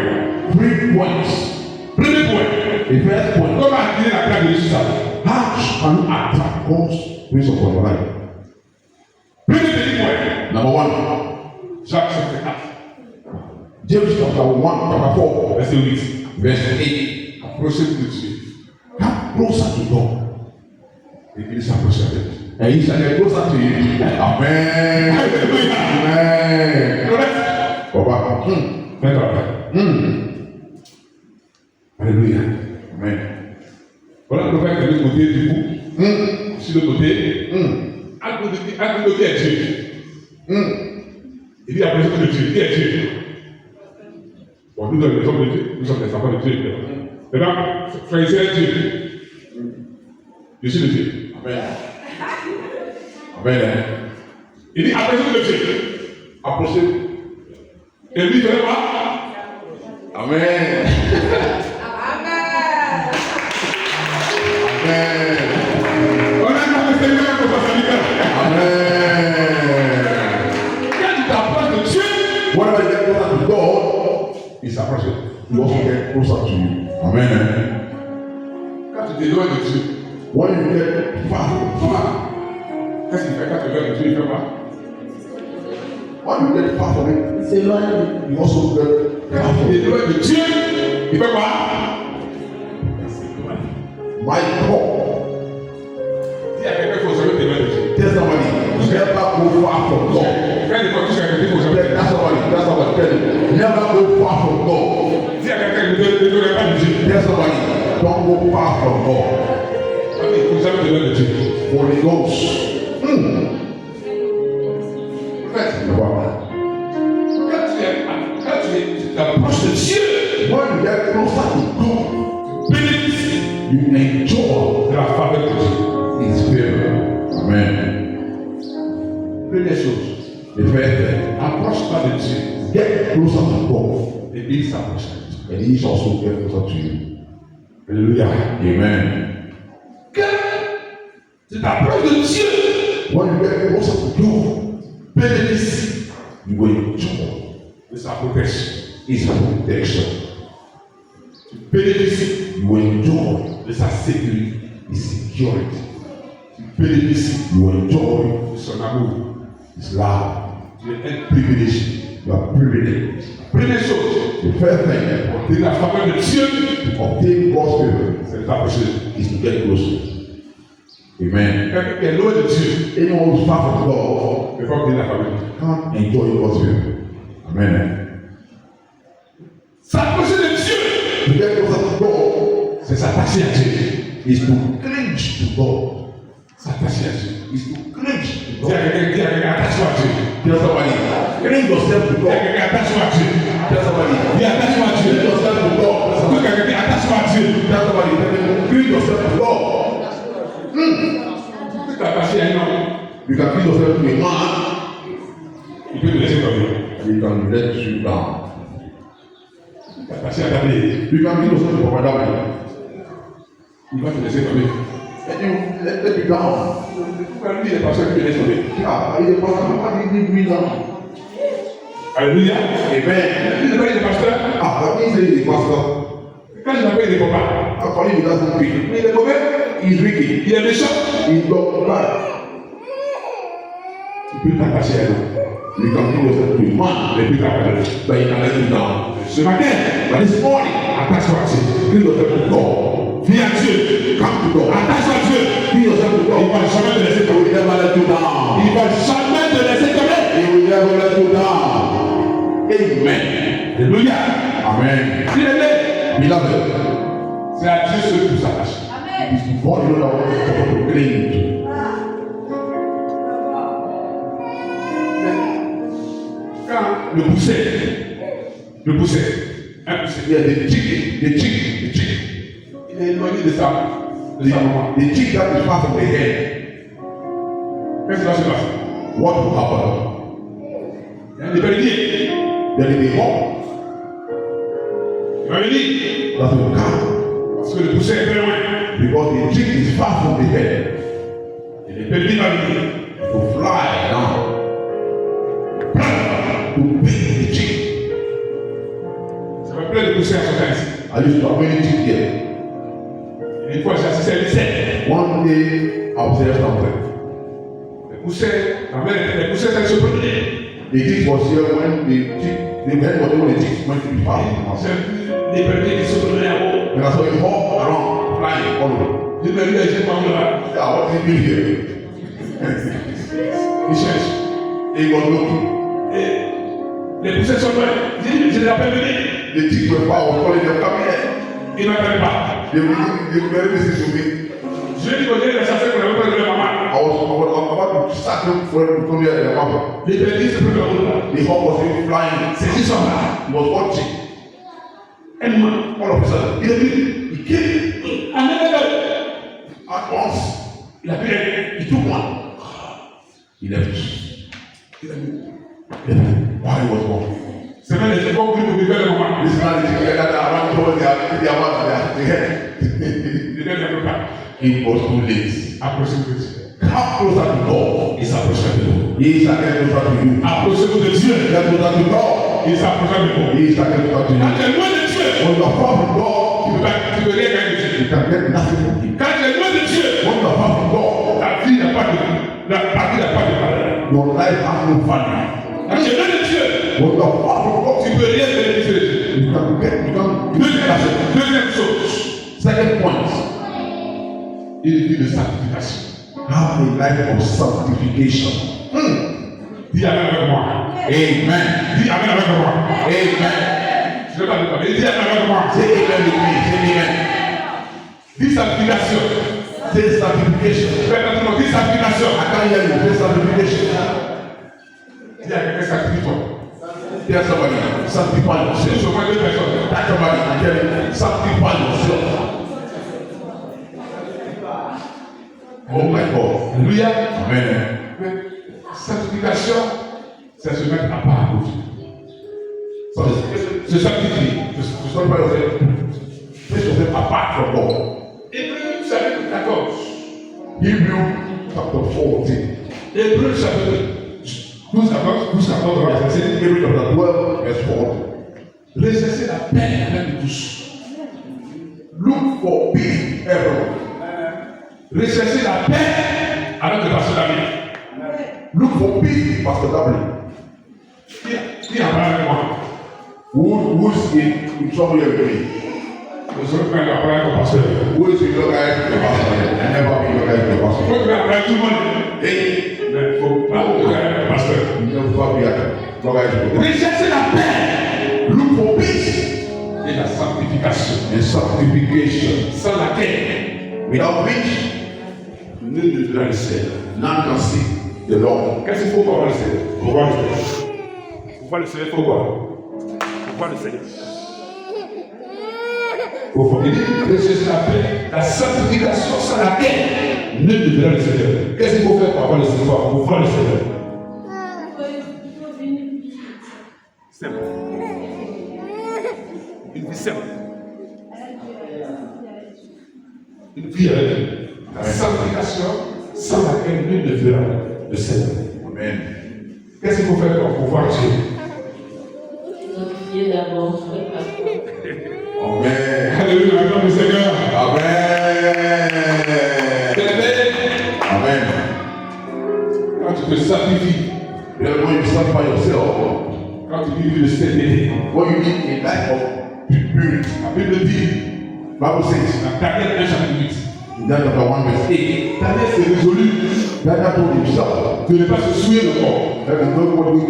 3 points. Premier point. The first point. Comment attirer la grâce de Dieu sur sa vie? How can you attract God's grace upon your life? Premier petit point. Number 1. Jacques 54. James chapter 1, chapter 4, Verset 8. verse 8. Approchez-vous de Dieu. Come closer to God, Et il s'approche avec vous. and He shall get closer to you. Amen. Alléluia. Amen. Correct. Papa. Faites la Alléluia. Amen. Voilà le prophète de l'autre côté du coup. Sur le côté. À côté qui est Dieu. Il dit après de Dieu. Qui est Dieu? Bon, nous sommes les hommes de Dieu. Nous sommes les enfants de Dieu. Maintenant, frère, c'est Dieu. Je suis le Dieu. Amen. Amen. Il dit après de Dieu. Approchez. Et lui, il fait quoi? Amen. Amen. On a un Seigneur pour sa serviteur. Amen. Quand tu t'approches de Dieu, Whenever you get closer to God, il s'approche. He also get closer to you. Amen. Quand tu t'éloignes de Dieu, When you get far from God, qu'est-ce qu'il fait quand tu t'éloignes de Dieu? Il fait quoi? when you get far from Him, C'est loin de you also get Quand far tu from Him. t'éloignes de Dieu, il fait quoi? My God. Dis à quelqu'un qu'il faut jamais t'éloigner de Dieu. Tell somebody, never go far from God. Quand il faut que tu sois quelqu'un, il faut jamais That's somebody, tell him. Never go far from God. dis à quelqu'un qu'il ne t'éloigne pas de Dieu. Tell somebody, don't go far from God. Il faut jamais t'éloigner de Dieu. Holy Ghost. Quand tu t'approches de Dieu, When you get closer to God, bénéficie you enjoy de la faveur de Dieu. His favor. Amen. Première chose, The first thing, approche-toi de Dieu get closer to God, et il s'approche de toi. and He shall also get closer to you. Alléluia. Amen. Quand tu t'approches de Dieu, When you get closer to God, bénéficie you will enjoy de sa protection. His protection. Tu bénéficies You will enjoy de sa sécurité. His security. Tu bénéficies You will enjoy de son amour. His love. Tu es un privilégié. You are privileged. Première chose, The first thing pour obtenir la faveur de Dieu, to obtain God's favor c'est de t'approcher. is to get closer. Amen. Quelqu'un qui est loin de Dieu Anyone who's far from God ne peut pas obtenir la faveur de Dieu. can't enjoy God's favor. Amen. S'approcher de Dieu, To get closer to God c'est s'attacher à Dieu. is to cling to God. S'attacher à Dieu. Is to cling to Dis à God. quelqu'un, attache-toi à Dieu. Tell somebody, cling yourself to Dis à God. quelqu'un, attache-toi à Dieu. Tell somebody, Dis attache-toi à cling Dieu. yourself to God. Tell Dis à somebody, quelqu'un, attache-toi à Dieu. tell somebody, cling yourself to God. Tu peux t'attacher à un homme, You can cling yourself to a man, il peut te laisser tomber. and he can let you down. T'attacher à ta vie, You can cling yourself to Papa David, il va te laisser tomber. and you let you down. Pourquoi lui, il est pas seul qui te laisse tomber? Yeah, he is pastor. How did he bring me down? Alléluia. Amen. Il n'est pas il est pasteur. Ah, but he said he's a pastor. Quand je l'appelle, il ne répond pas. Actually, he doesn't speak. Mais il est mauvais. He's wicked. Il est méchant. He's not bad. Tu peux t'attacher à lui. You can cling yourself to a man, Mais puis t'appelles. but he can let you down. Ce matin, But this morning, attache-toi à Dieu. cling yourself to God. Viens à Dieu. Come to God. Attache-toi à Dieu. Cling yourself to Il God. ne va jamais te laisser He tomber. will never let you down. Il ne va jamais te laisser tomber. He will never let you down. Amen. Alléluia. Amen. Bien-aimé, Beloved, c'est à Dieu seul que tu s'attaches. it is to God you know that what you're supposed to cling to. Quand le poussait, un poussait, Yeah, the chicken, il est éloigné de sa maman. the chick that is far from the head. Qu'est-ce qui va se passer? What will happen? Il y a des perdus. There is a hawk Il va venir. that will come Parce que le pousset est très loin. because the chick is far from the head. Et les perdus vont venir. To fly down, to beat the chick. Ça va plein de poussets à son temps ici. I used to have many chicks here. Et une fois, j'ai assisté à l'essai. One day, I was here somewhere. Les poussets, les poussets, ça se promenaient. The chick was here when the head was when the chick went to be far. J'ai vu les perdus qui se promenaient à haut. And I saw a hawk around, flying all over. J'ai vu les gens là. Yeah, what did he do here? Ils cherchent. He was looking. Et les poussets sont loin. J'ai dit, je les appelle venir. The chicks were far, I was calling them, come here. Ils n'attendent pas. They were listening to me. Je lui ai dit qu'on dirait les chasseurs qu'on avait pas de leur maman. I was about to start them for them to come here and their mother. Les perdus se prennent là. The hawk was still flying. Ces gens sont là. He was watching. Un moment, All of a sudden, he came en même temps, at once. il a pris un. He took one. He left. Il a mis. While he was gone. C'est même les époques où il pouvait faire le moment. This man is together that I went towards their mother, their head. Il était un peu tard. It was too late. Approchez-vous de Dieu. Come closer to God. Il s'approcha de vous. He is again closer to you. Approchez-vous de Dieu. Get closer to God. Il s'approcha de vous. He is again closer to Quand you. tu es loin de Dieu, When you are far from God, tu peux rien gagner de Dieu. you can get nothing from Him. Quand tu es loin de Dieu, When you are far from God, ta vie n'a pas de valeur. your life has no value. Quand tu es loin de Dieu, When you are far from God, tu ne peux rien bénéficier de Dieu. you can get nothing. Deuxième chose, Second point, une vie de sanctification. have a life of sanctification. Dis Amen avec moi. Amen. Dis Amen avec moi. Amen. Je ne vais pas te parler. Dis Amen avec moi. Say amen with me. Say amen. Dis sanctification. Say sanctification. Fais attention, dis sanctification. I can't hear you. Say sanctification. Dis à quelqu'un sanctifie-toi. Tell somebody, sanctify C'est yourself. seulement deux personnes. Tell somebody, I tell you, sanctify yourself. Oh my God. Alléluia. Amen. Sanctification, c'est se mettre à part pour Dieu. So, Se sanctifier. sanctify yourself. Place yourself apart apart from God. Hébreux chapitre 14. Hebrew chapter 14. Hébreux chapitre 12, 14, verset 7. Hebrew chapter 12, verse 4. Recherchez la paix avec nous tous. Look for peace everywhere. Recherchez la paix avec le pasteur David. Look for peace, Pastor W. Qui en parle avec moi? Who's in trouble here with me? Je serai prêt à parler avec le pasteur. Who is in your guys the pastor? I never be your guys the Il pastor. faut que tu parles tout le monde. Hey, Mais il ne faut pas que tu parles avec le pasteur. you never be your guys the pastor. Recherchez la paix Look for peace et la sanctification, and sanctification. sans laquelle Without which nul ne verra le ciel. none can see the Lord. Qu'est-ce qu'il faut pour voir le ciel? Pour voir le ciel. Pour voir le ciel, il faut voir. Pour voir le ciel. Il dit, recherchez la paix, la sanctification sans laquelle nul ne verra le Seigneur. Qu'est-ce qu'il faut faire pour avoir le Seigneur? Pour voir le Seigneur. Simple. Une vie simple. Une vie avec Dieu. La sanctification sans laquelle nul ne verra le Seigneur. Amen. Qu'est-ce qu'il faut faire pour pouvoir Dieu? Dieu d'abord, Amen. Alléluia, acclame le Seigneur. Amen. Bien-aimé, Amen. quand tu te sacrifies, Then when you stand by yourself, quand tu vis le sainteté, when you live a life of purity, la Bible dit, Bible says, dans Daniel 1 chapitre 8, in Daniel chapter 1 verse 8, Daniel s'est résolu Daniel told himself de ne pas se souiller de corps. that is not what we do.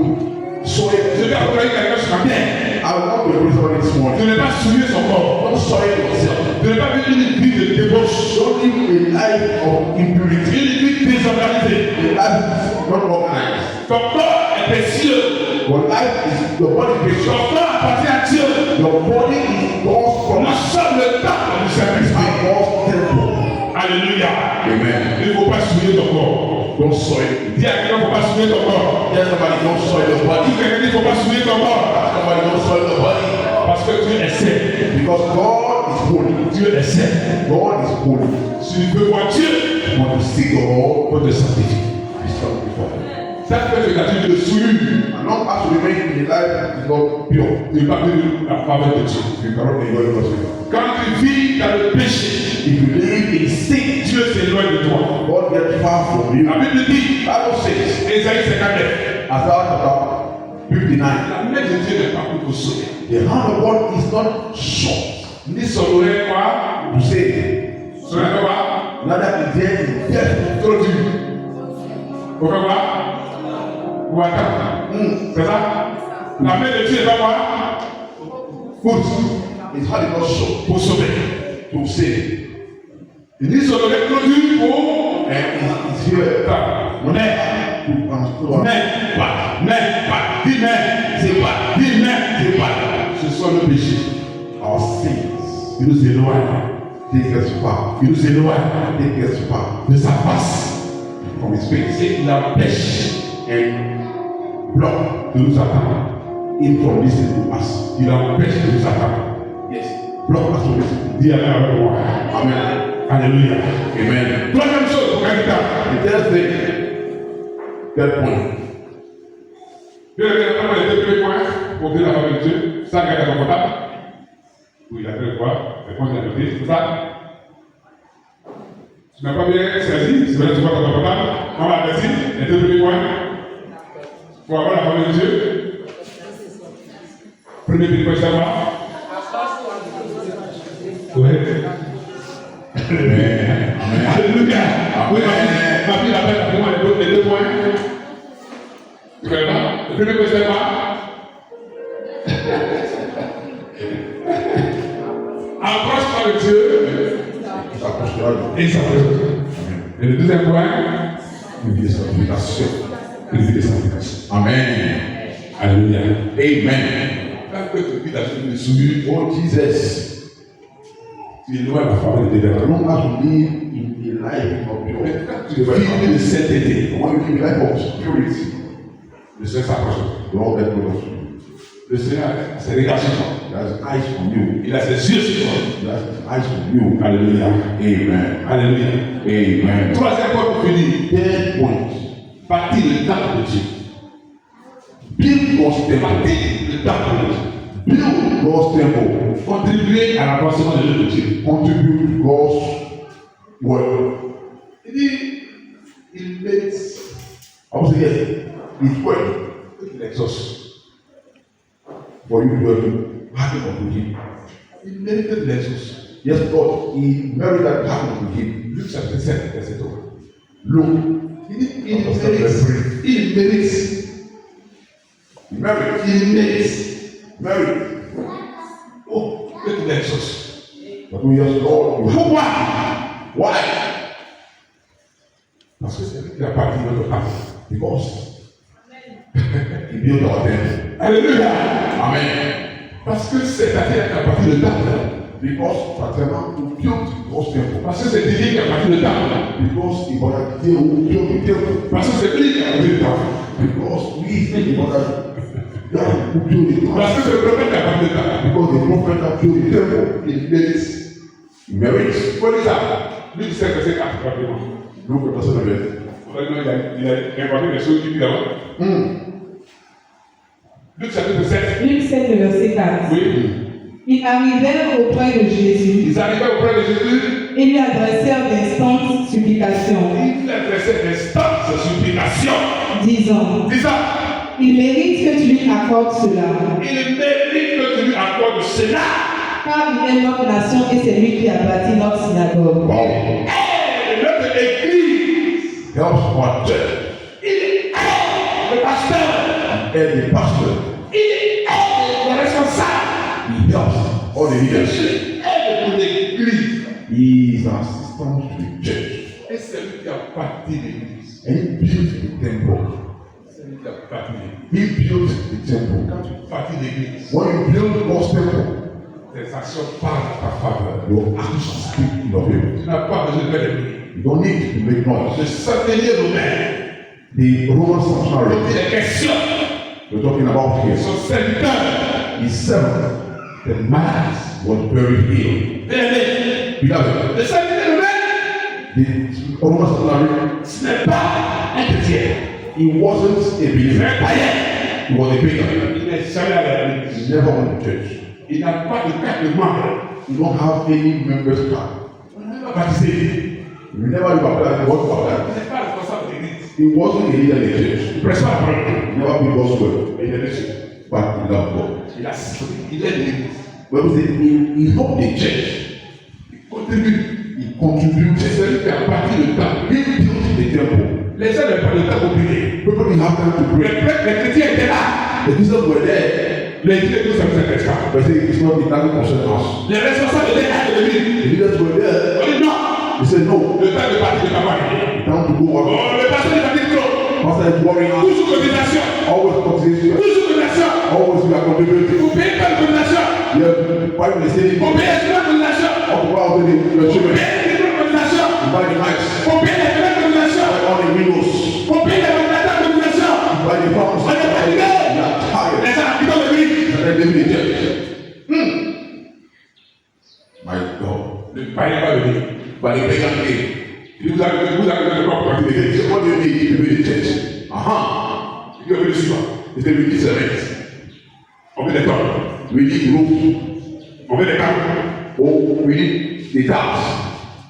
So Je vais employer quelqu'un ce matin I want to pray somebody this de morning. ne pas souiller son corps, Don't soil yourself. de ne pas vivre une vie de débauche, Don't live a life of impurity. une vie désorganisée. A life not organized. Ton corps est précieux, Your life is your body precious. ton corps appartient à Dieu. Your body is God's Nous promise sommes le temple du Saint-Esprit. and God's temple. Alléluia. Amen. Il ne faut pas souiller ton corps. Don't soil it. Dis à quelqu'un, il ne faut pas souiller ton corps. Tell somebody don't soil your Dis body. à quelqu'un, il ne faut pas souiller ton corps. Somebody don't soil your body. Parce que Dieu est saint. Because God is holy. Dieu est saint. God is holy. Si tu veux voir Dieu, You want to see God, faut te sanctifier. be sanctified. Ça fait que tu de souillure. And not as to remain in a life that is not pure. Tu ne vas pas vivre la faveur de Dieu. You cannot enjoy God's favor. Quand tu vis dans le péché, If you live in sin, Dieu s'éloigne de toi. God gets far from you. La Bible dit, Bible says, Ésaïe 59, Isaiah chapter 59, la main de Dieu n'est pas pour te sauver. the hand of God is not short Ni son oreille quoi, to save, son oreille quoi, neither is there in death. trop dur. Pour faire quoi? Pour attendre. C'est ça? La main de Dieu n'est pas quoi? Pour, His hand is not short pour sauver. to save. Ni son oreille trop dur pour And it's here attendre. Mais, to dis mais, c'est pas, dis mais, c'est pas. Ce sont nos péchés. our sins. Il nous éloigne, Take us far. il nous éloigne Take us far de sa face. from His face Et il empêche and block de nous attendre. Him from listening to us. Il empêche de nous attendre. Yes. Block us from listening. Dis Amen avec moi. Amen. Alléluia. Amen. Troisième chose pour candidat. The third thing, third point. Bien évidemment, les deux premiers points pour dire la parole de Dieu, ça garde confortable. Oui, il a fait le quoi, répondre à la côté, c'est ça. Tu n'as pas bien saisi, c'est vrai que tu vois ton confortable. On va dire les deux premiers points pour avoir la parole de Dieu. Premier petit point, savoir. Oui. Amen. Amen. Alléluia. Oui, Amen. ma fille appelle après moi les deux points. Tu connais pas? Le premier point, c'est quoi? Approche-toi de Dieu et sa présence. Et le deuxième point, Une vie de sanctification. une vie de sanctification. Amen. Alléluia. Amen. Quand tu vis dans une vie de souillure, Oh Jesus. tu éloignes la parole de Dieu. As long as you live in a life of Mais purity, quand tu vis de sainteté, when you live a life of purity, le Seigneur s'approche. the Lord that knows. Le Seigneur se regarde sur toi. He has eyes on you. Il a ses yeux sur toi. He has eyes on you. Alléluia. Amen. Alléluia. Amen. Troisième point pour finir. Third point. Bâtir le temple de Dieu. Build God's temple. Bâtir le temple de Dieu. Build God's temple. Contribuer à l'avancement de l'œuvre de Dieu. Contribute to God's work. Il dit, il mérite. I will say yes. His work Il exauce. for you to happen unto him. Il mérite de l'exauce. Yes, God, he merited that happen unto him. Luc chapitre 7, verset 3. Look, Il dit, il mérite. Il mérite. Il mérite. Oh, que tu l'exauces. But we yes, Lord, you have Pourquoi? why? Parce que c'est lui qui a bâti notre âme. Because he built our temple. Alléluia. Amen. Parce que c'est la terre qui a bâti le temple. Because Fatima who built God's temple. Parce que c'est Dieu qui a bâti le temple. Because Ibrahim who built the temple. Parce que c'est lui qui a bâti le temple. Because we Ibrahim who built the temple. Parce que c'est le prophète qui a bâti le temple. Because the prophet that built the temple. Il mérite. He merits. Faut dire ça. Luc 7, verset 4, rapidement. Look at the verse. Il a inventé des choses qui disent d'abord. Luc chapitre 7. Luc 7, le verset 4. Oui. Ils arrivèrent auprès de Jésus Ils arrivaient auprès de Jésus. et lui adressèrent d'instantes supplications, Il adressait des instances de supplication. disant, Disant, il mérite que tu lui accordes cela, il mérite que tu lui accordes cela. car il est notre nation et c'est lui qui a bâti notre synagogue. Wow. Et notre église, Helps our church. il est le pasteur, And the pastor. il est le responsable. He helps all the leaders. Il est pour l'église. He is an assistant to the church. Et c'est lui qui a bâti l'église. And he built the temple. C'est lui qui a bâti l'église. He built the temple. Quand tu bâtis l'église, When you build God's temple, tes actions parlent à ta faveur. your actions speak in your favor. Tu n'as pas besoin de faire des bruits. You don't need to make noise. Le centenier romain, The Roman il sanctuary est question. we're talking about here, Son serviteur, his servant, the man was buried here. bien-aimé. Beloved, Le centenier romain, the Roman sanctuary, ce n'est pas un chrétien. he wasn't a C'est believer. un païen. He was a pagan. Il n'est jamais allé à He l'église. never went to church. Il n'a pas de carte de membre. You don't have any members card. On n'a pas baptisé. You never live after that. You want to Il after n'est pas responsable de l'église. He wasn't a leader in the church. Il ne presse pas la parole. He never did God's word. Mais il est dessus. But he loved God. Il est de l'église. But we say he helped the church. Il contribue. He contributed. C'est celui qui a bâti le temple. He built the temple. Les gens n'avaient pas le temps pour prier. People didn't have time to Les pray. prêtres, les chrétiens étaient là. The Christians were there. L'église ne nous intéresse pas. But say it's not the doesn't concern us. Les responsables étaient là de l'église. The leaders were there. On dit non. They said no. Le temps de bâtir le travail. Time to go work. Oh, le pasteur il a dit trop. Pastor is worrying. Toujours cotisation. Always conversation. Toujours cotisation. Always we are contributing. Vous payez pas de cotisation. Yeah, why they say Vous payez pas de cotisation. all the while the Vous children payez de cotisation. buy the mics, Vous payez les fenêtres de cotisation. buy all the windows, Vous payez les ventilateurs de cotisation. buy the phones. On est fatigué. We are tired. Les gens qui tombent de vie. And then they will church. My God. Le païen va venir. But the pagan came. Il vous a donné le propre parti de He l'église. said, what do you need to build the church? Il dit, on veut le suivant. He said, we need cement. On veut des corps. We need rope. On veut des câbles. Oh, we need the taps.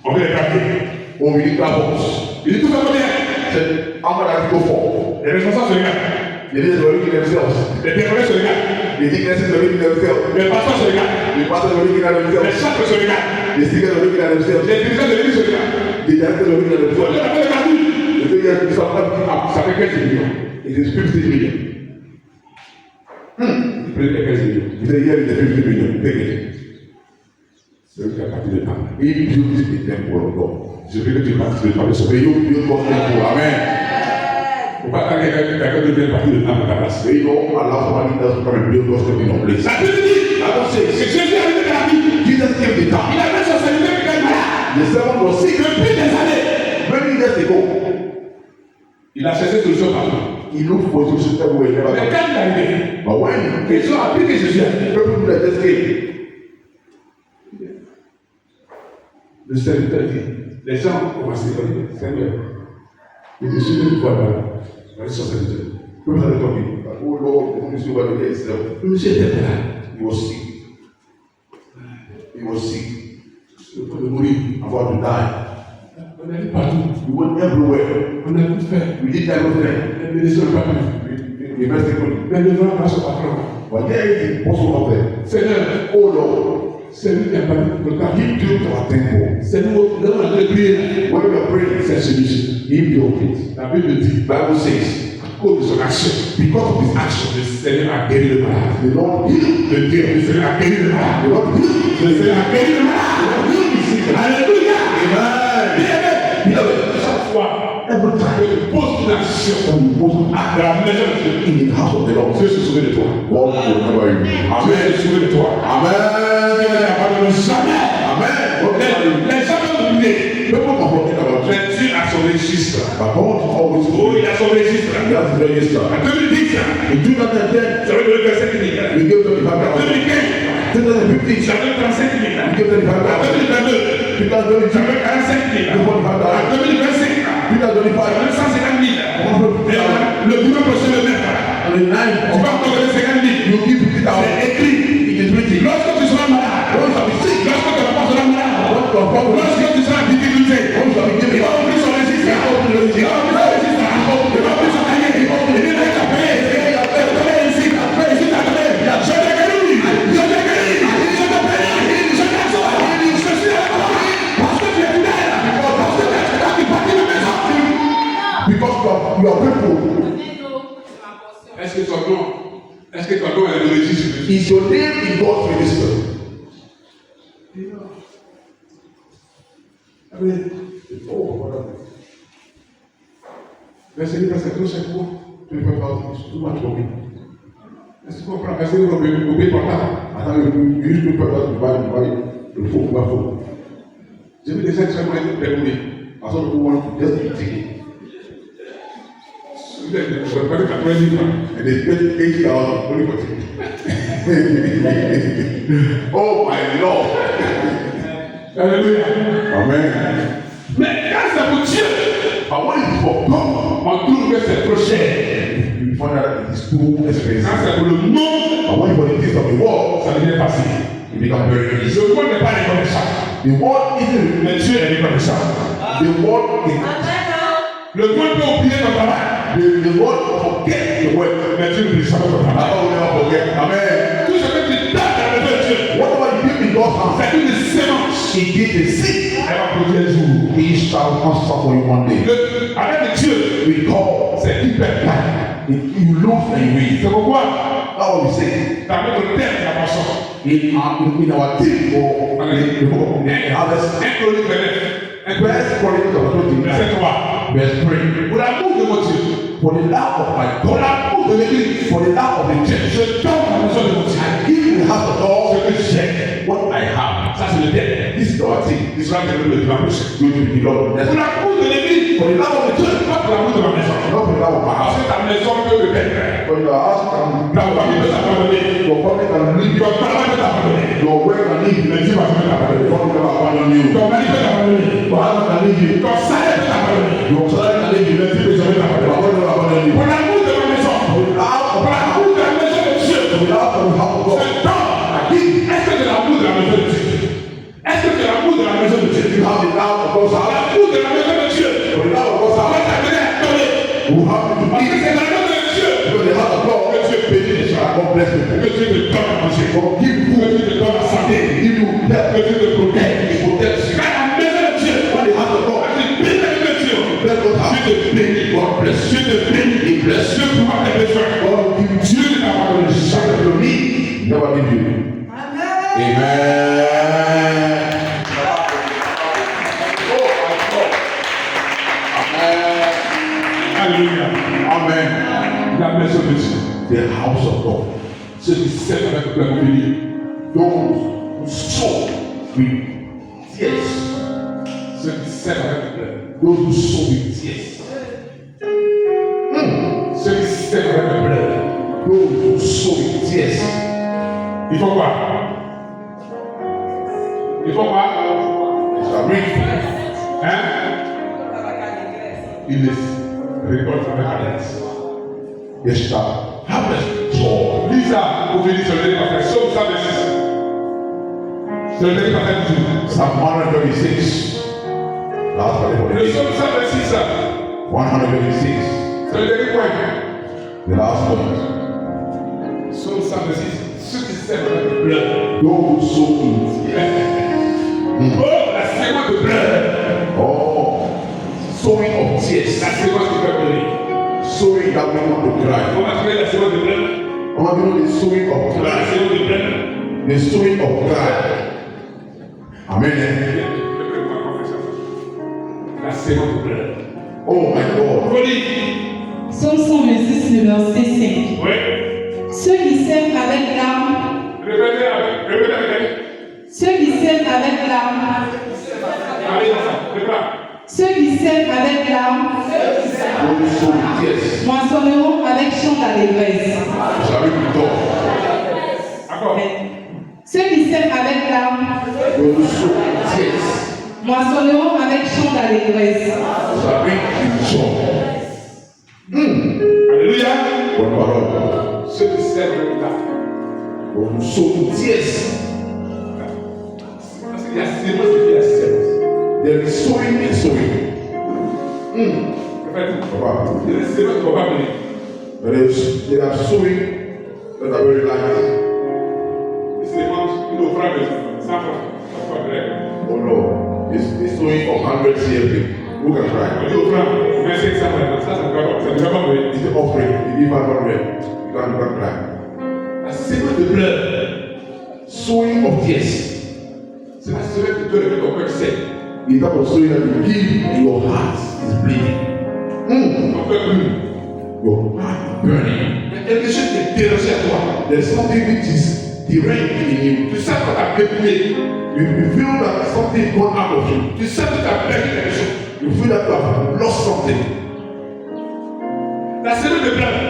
On veut des papiers. Oh, we need carbons. Il dit tout ça combien? He said, how much does it go for? Les responsables se regardent. The leaders were looking at themselves. Les décorés se regardent. The dignitaries were looking at themselves. Les pasteurs se regardent. The pastors were looking at Les themselves. chefs se regardent. The speakers were looking at themselves. Les dirigeants de l'église se regardent. The directors were looking at On themselves. a fait le calcul. The figures, this one, Ça fait 15 millions. it is 50 million. Il prend les 15 millions. He said, here is the 50 million. Take it. C'est eux qui ont bâti le temple. He built the temple of God. Je veux que tu bâtisses le temple. May you build God's temple. Amen. Faut pas attendre quelqu'un de bien bâtir le temple à ta place. May you not allow somebody else to come and build God's temple in your place. La Bible dit, I don't say, c'est Jésus arrivé dans la vie. Jesus came to Il town. avait son serviteur qui était malade. The servant was sick Depuis des années. many years ago. Il a cherché solution partout. He looked for Jesus everywhere. Mais quand il est arrivé, But when ils ont appris que Jésus est arrivé. people that just came, Le serviteur dit, les gens ont commencé à dire, Seigneur, il est sûr que tu vois là. On est sur cette vie. people started talking. Like, oh Lord, the ministry over there is Le monsieur était là. he was sick. He was sick. Il faut mourir. About to die. On a vu partout. We went everywhere. On a tout fait. We did everything. Les médecins n'ont pas pu. We invested money. Mais le vent passe au patron. But there is a person up there. Seigneur, Oh Lord, c'est lui qui a parlé pour le cas. he built our temple. C'est nous, là où on a prié. When we are praying, C'est celui-ci. he built it. La Bible dit, Bible says, à cause de son action, because of his action, le Seigneur a guéri le malade. the Lord healed. Le Dieu, le Seigneur a guéri le malade. The Lord healed. Le Seigneur a guéri le malade. Alléluia. Amen. Beloved, chaque fois Every que time tu poses une action when you go à la maison de Dieu, in the house of the Lord, Dieu se souvient de toi. God will remember you. Dieu Amen. se souvient de toi. Dieu Amen. n'abandonne jamais. Amen. God will remember you. Les gens vont oublier. People are talking about Mais Dieu a son registre. but God always Oh, il a son registre. He has to register. En 2010, In 2010, j'avais donné 25 000. we gave them the En 5,000. 2015, 2015, j'avais 35 000. we gave them the En 5,000. 2022, 2022, j'avais 45 000. En 2025, 2025, j'avais 150 000. Et le dimanche prochain, le 9, on the 9th tu vas encore donner 50 000. you give 50,000. C'est écrit. It is written. Lorsque tu seras malade, Once you be sick, lorsque tu n'auras pas de malade, once you are problem, lorsque tu seras en difficulté, once you are il giving va up, ouvrir son registre. Il va ouvrir son registre. Il va ouvrir son cahier. Il dit, mec, t'as payé. T'as payé ici. T'as payé ici. T'as payé. Je t'ai guéri. Je t'ai guéri. Je t'ai payé. Je t'ai sauvé. Je suis avec toi. Parce que tu es fidèle. Parce que tu es parti de maison. because you are grateful. Est-ce que ton nom est le registre de Dieu? Is your name in God's register? Verset 10, c'est trop cher pour 25,000 is too much for me. est-ce que tu comprends? Verset 10, on paye pour ça. I thought you use 25,000 to buy the phone, my phone. J'ai vu des gens qui sont prêts. I saw people want to just eat ticket. Vous êtes prêts 90 francs. And they spend 80,000 only for ticket. Oh my Lord. Alléluia. Amen. Mais quand c'est pour Dieu, But when it's for God, on trouve que c'est trop cher. you find out that it's too Quand expensive. c'est pour le monde, But when for the things of the world, ça devient facile. it becomes very easy. Le monde n'est pas reconnaissant. The world isn't. Mais Dieu est reconnaissant. The world is. Le monde peut oublier ton travail. The world forget the work. Mais Dieu ne ça pas ton I travail. will never forget. Amen. Tout ce que tu donnes dans le de Dieu, Whatever you give in God's hand, c'est une sémence. He gives the seed. Elle va produire un jour. He shall answer for you one day. Avec Dieu, We call. c'est hyper clair. You lose and you win. C'est pourquoi That's what we say. dans notre terre de la passion, In our team for the book of the harvest. 1 Chronique 29, First Chronicles chapter 29, verset 3. verse 3. Pour l'amour de mon Dieu, For the love of my pour God, l'amour de l'Église, for the love of the church, je donne la maison de mon Dieu. I give the house of God Ce que j'ai, what I have. ça c'est le terre. This is our thing. Il sera le dimanche prochain. Going to be the Lord. Pour That's l'amour de l'Église, for the love of the church, pas pour l'amour de ma maison. not for the love of my Parce house. que ta maison peut me perdre. For your house can Ta famille peut t'abandonner. your family can leave you. Ton travail peut t'abandonner. Your work can leave you. Mais Dieu va te Your t'abandonner. family can abandon you. Ton mari peut t'abandonner. Your husband can leave you. Ton salaire peut t'abandonner. Your salary can leave you. Mais Dieu peut jamais Your t'abandonner. family will abandon you. Pour l'amour de ma maison, For the love of pour my house, l'amour de la maison de Dieu, for the love of the house of God, je donne. Est-ce que c'est l'amour de la maison de Dieu? Est-ce que c'est l'amour de la maison de Dieu? you have the love of God's house. L'amour de la maison de Dieu. For the love of God's Ça va house, t'amener à donner. you have to Parce que give. c'est l'amour de Dieu For the house of God, que Dieu bénit les gens. God bless you. Que Dieu te donne à manger. God give you Que Dieu te donne la santé. give you help. Que Dieu te protège. He protects you. Quand la maison de Dieu, For the house of God, quand tu bénis la maison de Dieu, bless God's house. Dieu te bénit. God bless you. Dieu te bénit. He bless you. Dieu pourra tes besoins. God will give you Dieu ne t'abandonne jamais. something to me. Never leave you. Amen. Oh my God. Amen. Alléluia. Amen. La maison de Dieu. The house of God. Ceux qui s'aiment avec la mobilité. Those who sow with tears. Ceux qui s'aiment avec la Those who sow with tears. Ceux qui Il faut quoi? Il faut quoi? Ça brille. Hein? Il les récolte avec alliance. Yes, sir. Harvest joy. Lisa, vous venez sur le dernier parfait. Psaume 126. C'est le dernier parfait du jour. Psalm 126. Last Le Bible. psaume 126, 126. c'est le dernier point. The last one. Psaume 126. Ceux qui s'aiment le bleu. Those who sow in tears. Oh, la séquence de bleu. Oh, sowing of tears. La séquence qui fait pleurer. Sowing that we want to cry. On va trouver la séquence de bleu. I want to know the sowing of La cry. séquence de bleu. The sowing of cry. Amen. La séquence de bleu. Oh my God. Folie. Psaume 126, le verset 5. Oui. Ceux qui sèment avec larmes, Répétez avec ceux qui sèment avec larmes, allez dans ça. Prépare. ceux qui sèment avec larmes, Those who sow in tears. moissonneront avec chant d'allégresse. Shall we be taught? Encore. Ceux qui sèment avec larmes, Those who sow in tears. moissonneront avec chant d'allégresse. Shall we be joy? Alléluia. Bonne parole. Ceux qui s'aiment là. Those who sow in tears. Parce qu'il y a séquence et il y a séquence. There is sowing and sowing. Répète. Papa. Il y a des séquences qu'on va pas venir. There are sowing that are very light. Des séquences, une offrande de 100 francs. Ça soit vrai. Oh no. It's sowing of 100 CFP. Who can cry? Une offrande, 25 francs. Ça ne va pas venir. It's the offering. You give 500. You can cry. La séquence de pleurs. Sowing of tears. C'est la séquence que tu dois ton cœur sait. It's that of sowing that you give and your heart is bleeding. Ton cœur brûle. Your heart is burning. Il y a quelque chose qui est dérangé à toi. There's something which is deranged in you. Tu sais qu'on t'a dépouillé. You feel that something gone out of you. Tu sais que tu as perdu quelque chose. You feel that you have lost something. La séquence de pleurs,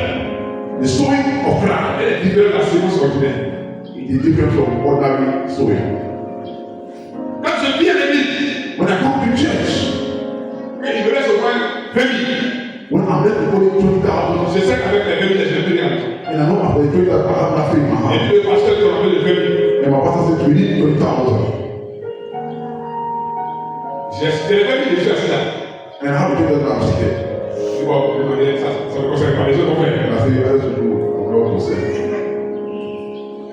The sowing of cry, elle est différente de la séquence ordinaire. it is different from ordinary sowing. Quand je viens à l'église, When I come to church, il me reste au moins 20 000. when I'm left with only 20,000, Je sais qu'avec les 20 000, je ne peux rien. and I know after the 20,000, I have nothing in my Et hand. puis le pasteur qui m'a fait le 20 000. And my pastor said, we need 20,000. J'ai les 20 000 je suis assis là. And I have to take that I'm seated. C'est bon, ça ne concerne pas les autres, on fait. And I say, I just do what to say.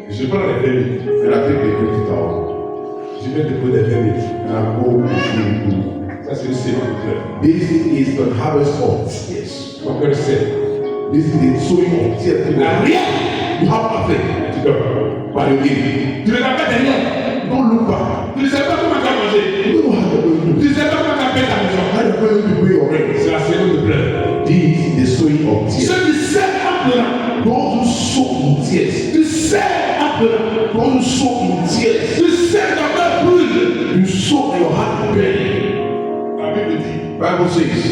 Je prends les 20 000. And I take the 20,000. Je vais déposer les 20 000. And I go to Ça, c'est le séquence de pleurs. This is the harvest of tears. Ton cœur sait. This is the sowing of tears. Tu n'as rien. You have nothing, Tu dors. but you give. Tu ne t'as pas derrière. Don't look back. Tu ne sais pas comment tu as mangé. You don't know how you're going to Tu do. ne sais pas comment tu as payé ta maison. How you're going to pay your rent. C'est la séquence de pleurs. This is the sowing of tears. Ceux qui sèment en pleurant. Those who sow in tears. Tu sèmes en pleurant. Those who sow in tears. Tu sèmes ton cœur brûle. You sow and your heart burning. La Bible dit, Bible says,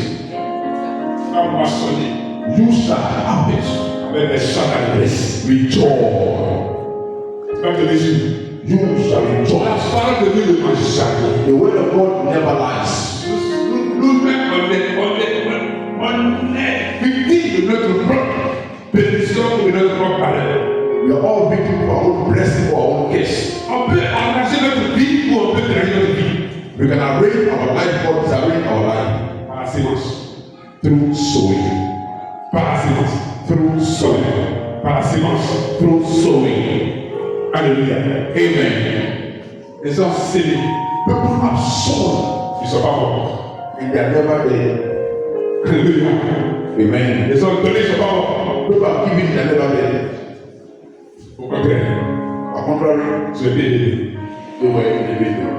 va moissonner you shall harvest avec les chants d'allégresse. with joy. Comme te dis, You shall la rejoice. parole de Dieu ne mange jamais. The word of God never lies. Nous-mêmes, on est victimes de notre propre bénédiction ou de notre propre malheur. We are all victims of our own blessing or our own curse. On peut engager notre vie ou on peut drainer notre vie. We can arrange our life or disarrange our life Par la séance. through sowing. Par la séance. Through sowing. Par la séance. Through sowing. Alléluia. Amen. Les gens scellés. People have sown Ils ne sont pas morts. and they are never there. Alléluia. Amen. Les hommes donnés ne sont pas morts. People have given and they are never there. Au contraire, On contrary, tu es bien aidé. they were in the video.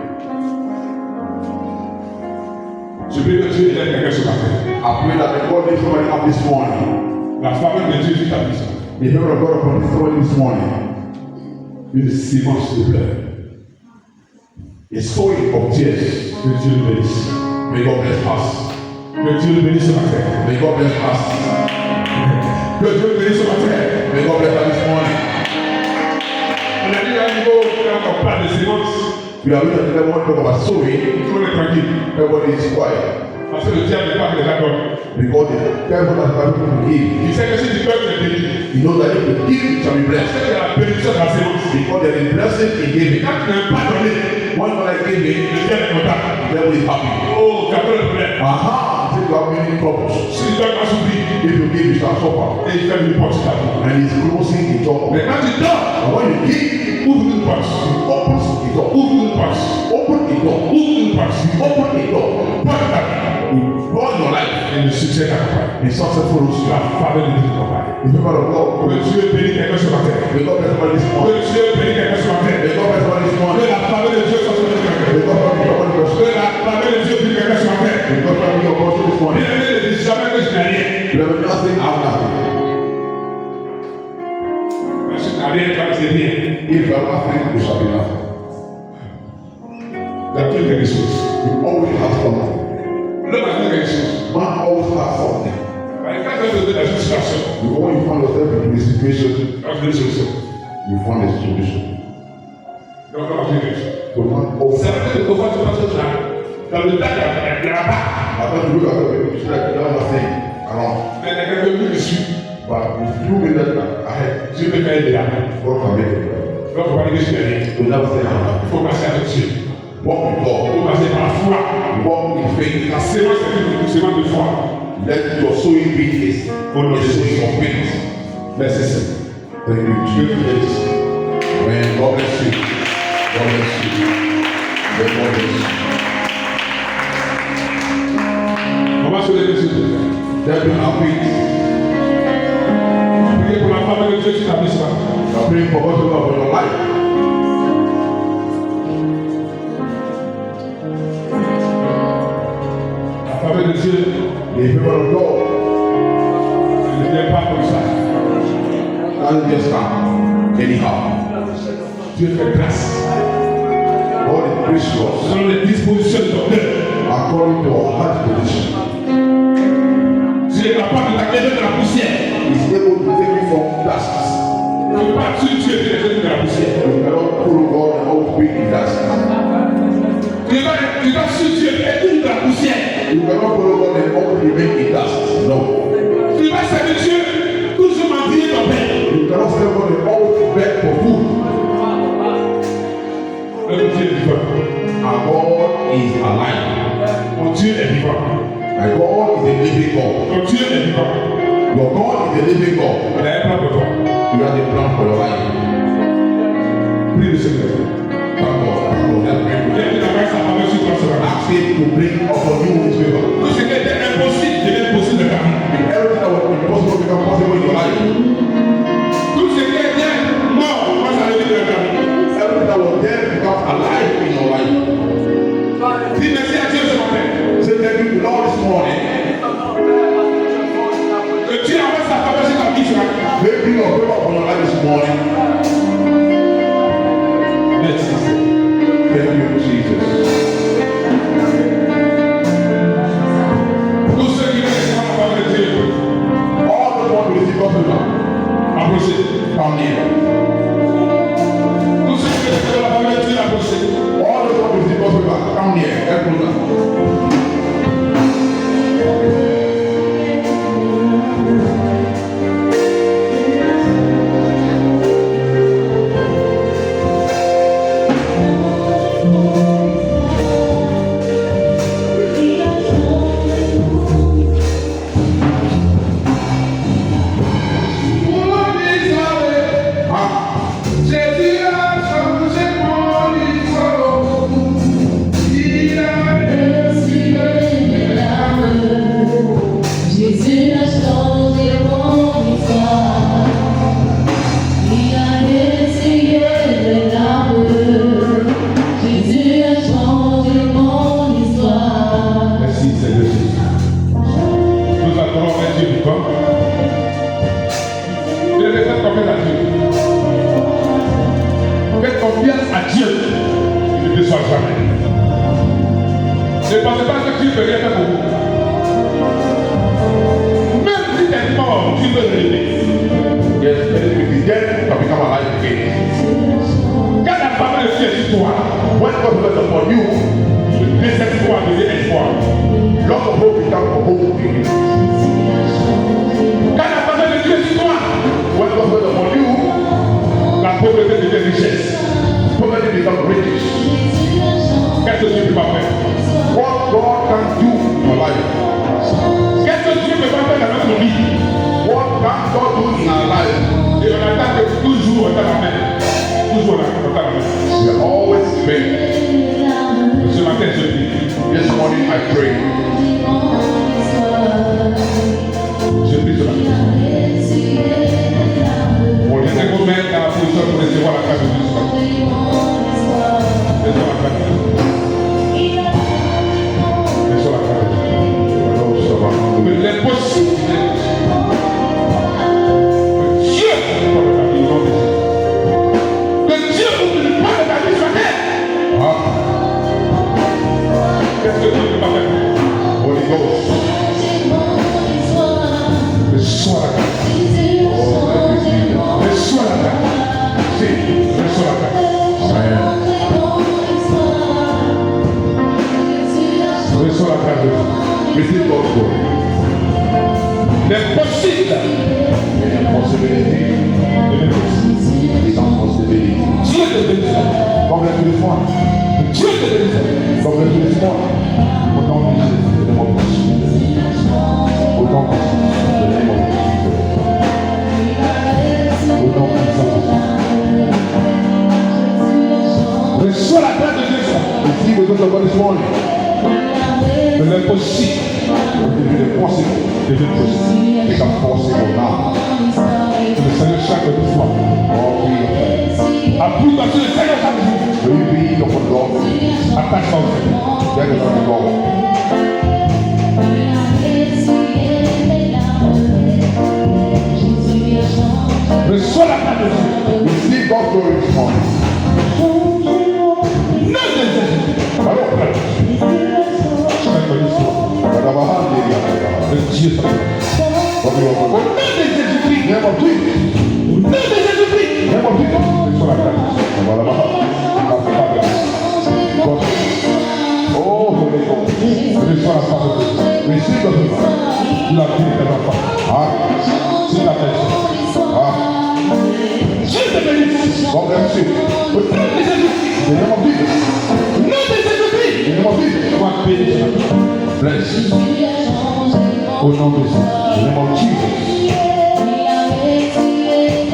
Je prie que Dieu aide quelqu'un ce matin. I pray that the God is coming up this morning. La faveur de Dieu sur ta vie. The favor of God upon this somebody this morning. Une sémence de pleurs. A sowing of tears. Que Dieu le bénisse. May God bless us. Que Dieu le bénisse ce matin. May God bless us. Que Dieu le bénisse ce matin. May God bless us this morning. On a dit on parle de sémence, We are going to talk about sowing. tout le monde est tranquille. Everybody is quiet. Parce que le diable n'est pas que les accords. Because the devil has got people to give. Il sait que si tu peux être béni, You know that if you give, it shall be parce blessed. qu'il y a la bénédiction de la sémence. Because there is blessing in giving. Quand tu n'as pas donné, When you are giving, le diable est content. the devil is happy. Oh, tu as pas le problème. Aha! Since you have many troubles. Si tu donnes pas souffrir, If you give, you shall suffer. et il fait une porte sur ta vie. And he's closing the door. Mais quand tu donnes, And when you give, ouvre une porte. he opens the door. Ouvre une porte. Open the door. Ouvre une porte. Open the door. Porte ta vie. You burn your life. Et le succès t'accompagne. The success follows you. La faveur de Dieu t'accompagne. The favor of God. Que Dieu bénisse quelqu'un sur la terre. May God bless somebody this Que morning. Dieu bénisse quelqu'un sur la terre. May God bless somebody this Que morning. la faveur de Dieu soit sur quelqu'un. May God bless somebody this Que morning. la faveur de Dieu bénisse quelqu'un sur la terre. May God bless your portion this morning. Bien-aimé, ne dis jamais que je n'ai rien. You have nothing, I have nothing. Mais si tu n'as rien, toi, c'est rien. If you have nothing, you shall be nothing. Tu as toujours quelque chose. You always have something. L'homme a toujours quelque chose. Man always has something. Mais quand tu es dans une situation, Because when you find yourself in a situation, tu as une solution. you find a solution. Donc, on a toujours quelque chose. So man always Ça veut dire que quand tu passes là, dans le tas, il y a là-bas. after you look at the people, you see like the devil is saying around. Mais il y a quelqu'un qui me suit. But if you will let ahead, Dieu peut faire aider là. God can make it right. Donc, il ne faut pas dire que je n'ai rien. So never say I'm Il faut passer avec Dieu. walk with Il God. faut passer par la foi. Walk in faith. La sémence, c'est une sémence de foi. Let your sowing be his. Oh, The sowing of faith. Verset 7. Thank you, Jesus. Amen. God bless you. God bless you. May God bless you. On va se lever sur le Let me have faith. prier pour la faveur de Dieu qui t'habille ce matin. You are praying for God to love your life. La faveur de Dieu The favor of God ne vient pas comme ça. doesn't just come anyhow. Dieu fait grâce. God is gracious Selon les dispositions de ton cœur. according to our heart position. Dieu est capable de t'accueillir de la poussière. He's able to take you from dust. Tu ne peux pas tuer Dieu et te laisser de la poussière. You cannot follow God and always be in dust. Tu vas sur Dieu et tout de la poussière. You cannot follow God and always remain in dust. No. Tu vas servir Dieu, toujours mendier ton père. You cannot serve God and always beg for food. Notre Dieu est vivant. Our God is alive. Mon Dieu est vivant. My God is a living God. Ton Dieu est vivant. Your God is a living God. Il a un plan pour toi. You have a plan for your life. Prie le Seigneur. Thank God. Thank God. Let's pray. Il a dit la grâce à faveur sur toi ce matin. Ask Him to bring upon you His favor. Tout ce qui était impossible devient possible de ta vie. If everything that was impossible become possible in your life. Tout ce qui était mort passe à la vie de ta vie. Everything that was dead becomes alive in your life. Dis merci à Dieu ce matin. Say thank you to the Lord this morning. Que Dieu envoie sa faveur sur ta vie ce matin. May bring your favor upon your life this morning. Merci. Thank you, Jesus. Tous ceux qui veulent recevoir la faveur de Dieu, All those want to receive God's favor, approchez. come near. Tous ceux qui veulent recevoir la faveur de Dieu, approchez. All those want to receive God's favor, come near. Get closer. Jésus a changé mon histoire. Il a Ne pensez pas que Dieu ne peut rien faire pour vous. Même si tu es mort, Dieu peut te lever. Yes, if you dead, you can become alive again. Quand la parole de Dieu est sur toi, When God bless upon you, le désespoir devient espoir. lots of hope become a hope again. Quand la parole de Dieu est sur toi, When God bless upon you, la pauvreté devient richesse. poverty becomes riches. Qu'est-ce que tu peux pas faire? What God can do in your life, Qu'est-ce que tu peux pas faire dans notre vie? what can God do in our life, Et on attend que toujours on t'a la main. Toujours on t'a la main. we are always praying. Ce matin, je dis, This morning I pray. je prie ce matin. Holy Je sais Ghost. qu'on met dans la position pour recevoir la grâce de Dieu ce matin. Recevoir la grâce de Dieu. Recevoir la grâce de Dieu. Que l'impossible que Dieu ouvre ta vie au nom de Jésus. Que Dieu ouvre le pas de ta vie ce matin. Ah, Qu'est-ce que Dieu ne peut pas faire? Holy Ghost. Reçois la grâce. Reçois la grâce. Si, reçois la grâce. Amen. Reçois la grâce de Dieu. Receive God's word. L'impossible The impossibility devient possible. becomes possibility. Dieu te bénisse. God bless you this morning. Dieu te bénisse. God bless you this morning. Au nom de Jésus, in the name of Jesus. Au nom de Jésus, in the name of Jesus. Au nom de Jésus. Reçois la grâce de Dieu. Receive the grace of God this morning. De l'impossible The impossible devient possible. become possible now. Que le Seigneur chaque fois. All we Appuie-toi sur le Seigneur chaque jour. will be upon God. Attache-toi au Seigneur. That is on the Lord. Reçois la grâce de Dieu. Receive God's glory this morning. Non de Jésus. Alors, Je vais te dire ça. Badabahan, Le Dieu s'appelle. God be Au upon nom de Jésus-Christ. name of Jesus. Au nom de Jésus-Christ. Name of Jesus. Reçois la grâce. Badabahan. God. Oh, Holy Ghost. Reçois la parole de Dieu. Receive the favor. La vie de tes enfants. Ah, C'est la personne. ah. Dieu te bénisse. God bless you. Au nom de Jésus-Christ. In the name of Jesus. Au nom de Jésus-Christ. In the name of Jesus. Sois béni ce matin. Bless. Au nom de Jésus. In the name of Jesus.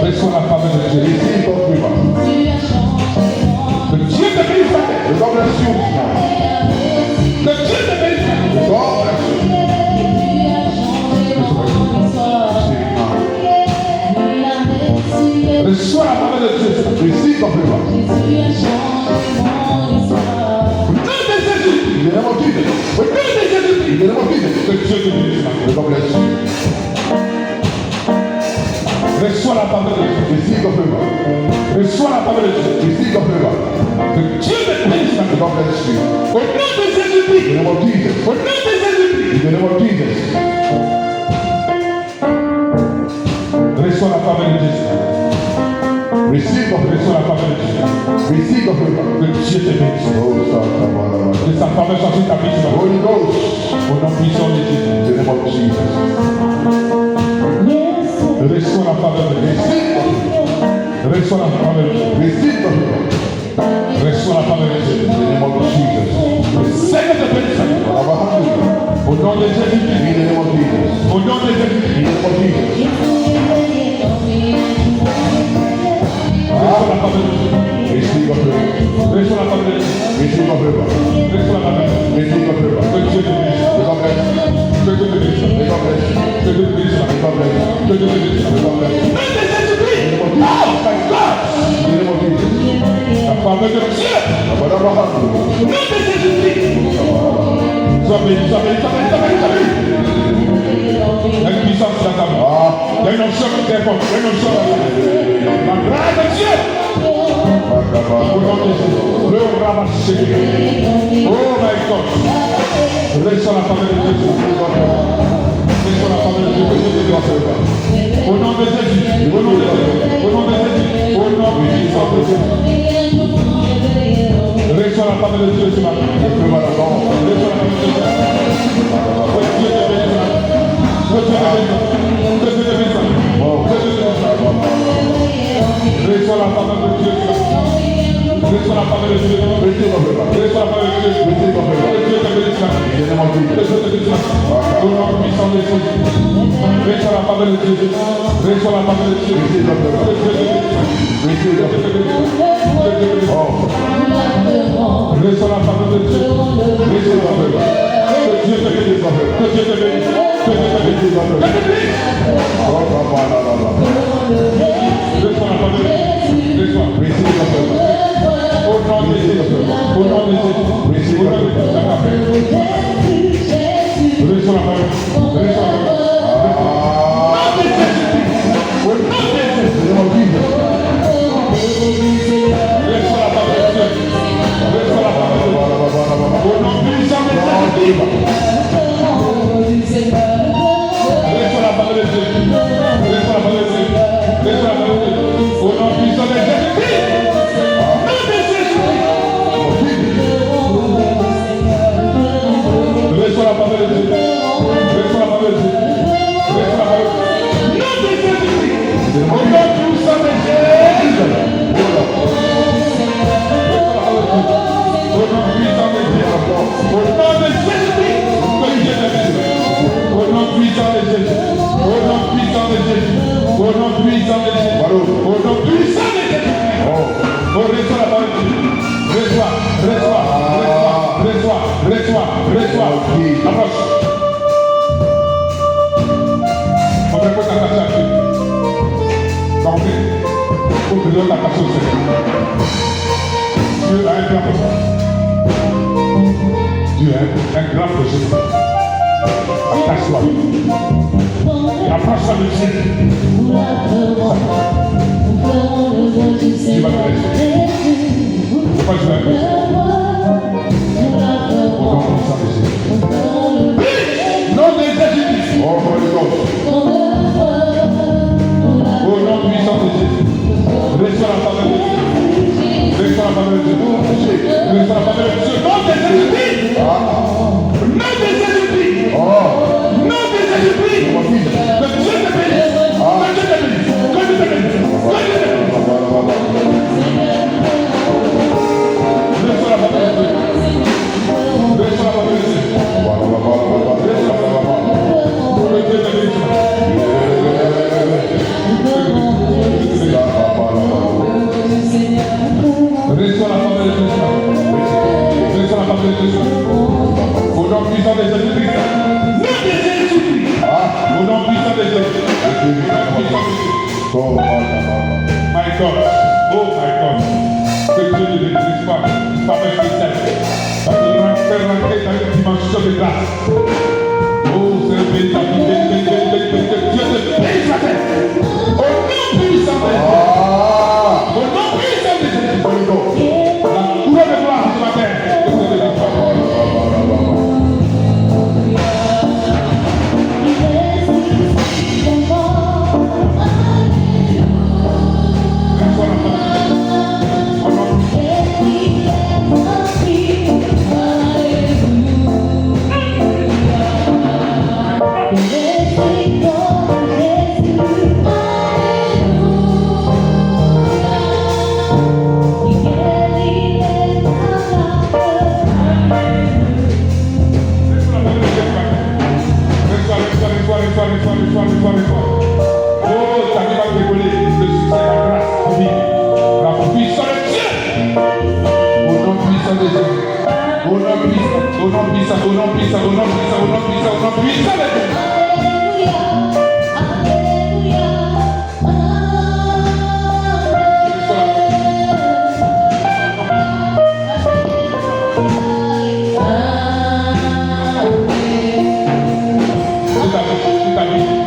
Reçois la faveur de Dieu. Receive God's favor. Que Dieu te bénisse ce matin. God bless you. Que Dieu te bénisse ce matin. God bless you. Receive it now. Reçois la faveur de Dieu. Receive the favor. Au nom de Jésus. In the name of Jesus. Au nom de Jésus-Christ. In the name of Jesus. Que Dieu te bénisse ce matin. God bless you. Reçois la faveur de Dieu. Receive the favor. Reçois la faveur de Dieu. Receive the favor. Que Dieu te bénisse ce matin. God bless you. Au nom de Jésus-Christ. In the name of Jesus. Au nom de Jésus-Christ. In the name of Jesus. Reçois la faveur de Dieu. Receive the favor. Reçois la faveur de Dieu. Receive the favor. Que Dieu te bénisse. Oh, Santa Que sa faveur soit sur ta vie ce matin. Holy Ghost. Au nom puissant de Jésus. In the name of Jesus. Reçois la faveur de Dieu. Receive the favor. Reçois la faveur de Dieu. Receive the favor. Reçois la faveur de Dieu. In the name of Jesus. Le Seigneur te bénisse. Badabahan. Au nom de Jésus. In the name of Jesus. Au nom de Jésus. In the name of Jesus. Reçois la faveur de Dieu. Receive the favor. Reçois la faveur de Dieu. Receive the favor. Reçois la faveur de Dieu. Receive the favor. Que Dieu te bénisse. God bless you. Que Dieu te bénisse. God bless you. Que Dieu te bénisse. God bless you. Que Dieu te bénisse. God bless you. Nom de Jésus-Christ. Oh my God. In the name of Jesus. La faveur de Dieu. Badabahan. Au nom de Jésus-Christ. Sois béni, sois béni, sois béni, sois béni, sois béni. Il y a une puissance dans ta main. Il y a une onction qui t'importe. Il y a une onction dans ta main. La grâce de Dieu. Au nom de Jésus. Le ramasser. Oh my God. Reçois la faveur de Dieu. Reçois la faveur de Dieu. Que Dieu te bénisse. Au nom de Jésus. Au nom de Jésus. Au nom de Jésus. Au nom puissant de Jésus. Reçois la parole de Dieu ce matin. Esprit malabon. Reçois la parole de Dieu. Que Dieu te bénisse ce matin. Que Dieu te bénisse. Que Dieu te bénisse. Que Dieu te bénisse. Reçois la parole de Dieu ce matin. Reçois la parole de Dieu. Receive of favor. Reçois la parole de Dieu. Receive of favor. Que Dieu te bénisse ce matin. In the name of Que Jesus. Dieu te bénisse ce matin. Au nom puissant de Jésus. Reçois la parole de Dieu. Reçois la parole de Dieu. Receive of Que favor. Dieu te bénisse. Receive of Que Dieu te favor. bénisse. Que Dieu te bénisse. Oh. Reçois la parole de Dieu. Receive of favor. Que Dieu te bénisse. Que Dieu te bénisse. Que Dieu te bénisse. Receive of favor. Oh, Papa, la, la, la. Reçois la parole de Dieu. Reçois. Receive of favor. Au nom de Jésus. Au nom de Jésus. Au nom de Jésus. Reçois la parole. Reçois la parole. In the name of Jesus. Reçois la parole de Dieu. Reçois la parole de Dieu. Au nom puissant de Jésus. Reçois la parole de Dieu. Reçois la parole de Dieu. Reçois la parole de Dieu. Au nom puissant de Jésus. Reçois la parole de Dieu. Reçois la parole de Dieu. Reçois la parole de Dieu. Nom de Jésus-Christ. Au nom puissant de Jésus. Reçois la parole de Dieu. Au nom puissant de Jésus. Au nom de Jésus-Christ. Que Dieu te bénisse. Au nom puissant de Jésus. Au nom puissant de Jésus. Au nom puissant de Jésus. Au nom puissant de Jésus. Oh, reçois la parole de Dieu. Reçois, reçois, reçois, reçois, reçois, reçois. Approche. On peut pas t'attacher à Dieu. Compris? Il faut que Dieu t'attache au Seigneur. Dieu a un grand projet. Dieu a un grand projet. Attache-toi. Approche-toi de Jésus. Tu vas te laisser. Pourquoi tu vas te laisser? Au nom puissant de Jésus. Nom de Jésus. Oh, Holy Ghost. Au nom puissant de Jésus. Reçois la parole de Dieu. Reçois la parole de Dieu. Reçois la parole de Dieu. Nom de Jésus-Christ. Nom de Jésus-Christ. Oh. Nom de Jésus-Christ. Mon fils. Que Dieu te bénisse. Que Dieu te bénisse. Que Dieu te bénisse. Que Dieu te bénisse. Reçois la parole de Dieu. Reçois la parole de Dieu. Que Dieu te bénisse. Reçois la parole de Dieu. Reçois la parole de Dieu. Au nom puissant de Jésus-Christ. Nom de Jésus-Christ. Au nom puissant de Jésus. Au nom puissant de Jésus. Oh, My God. Oh my God. Que Dieu ne bénisse pas. Pas même spécial. Ça te faire rentrer dans une dimension de grâce. Oh, c'est béni ta vie. Béni. Que Dieu te bénisse la tête. Au nom puissant de Jésus. Au nom puissant de Jésus. Holy Ghost. La couronne de gloire ce matin. Que Dieu te bénisse pas. Reçois la parole. Au nom Reçois. Oh, ta vie va décoller. Le succès, la grâce, la vie. La puissance de Dieu. Au nom puissant de Jésus. Au nom puissant, au nom puissant, au nom puissant, au nom puissant, au nom puissant, au nom puissant de Dieu.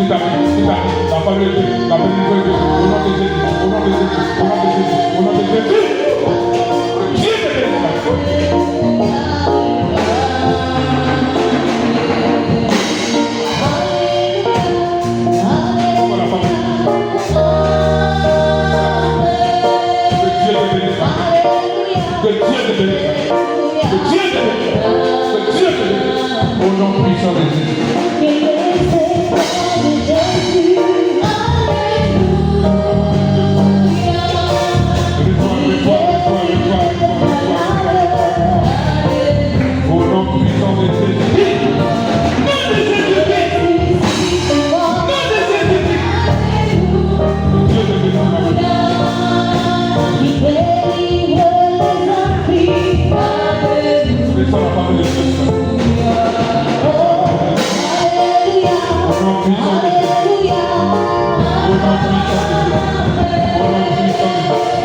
La parole de Dieu, la bénédiction de Dieu, au nom de Jésus, au nom de Jésus, au nom de Jésus, au nom de Jésus. Dieu te bénisse. Voilà, parole. Que Dieu te bénisse. Que Dieu te bénisse. Que Dieu te bénisse. Au nom puissant de Jésus. Au nom puissant de Jésus. Dieu te bénisse. Fais ça la parole de Dieu. Au nom puissant de Jésus. Au nom puissant de Jésus. Au nom puissant de Jésus.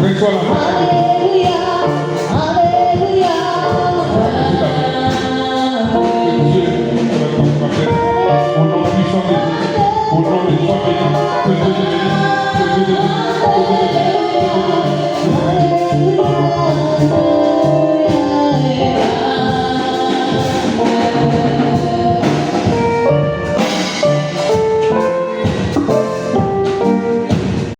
Reçois la parole de Dieu. Que Dieu te récompense. Au nom puissant de Jésus. Au nom de toi béni. Que Dieu te bénisse.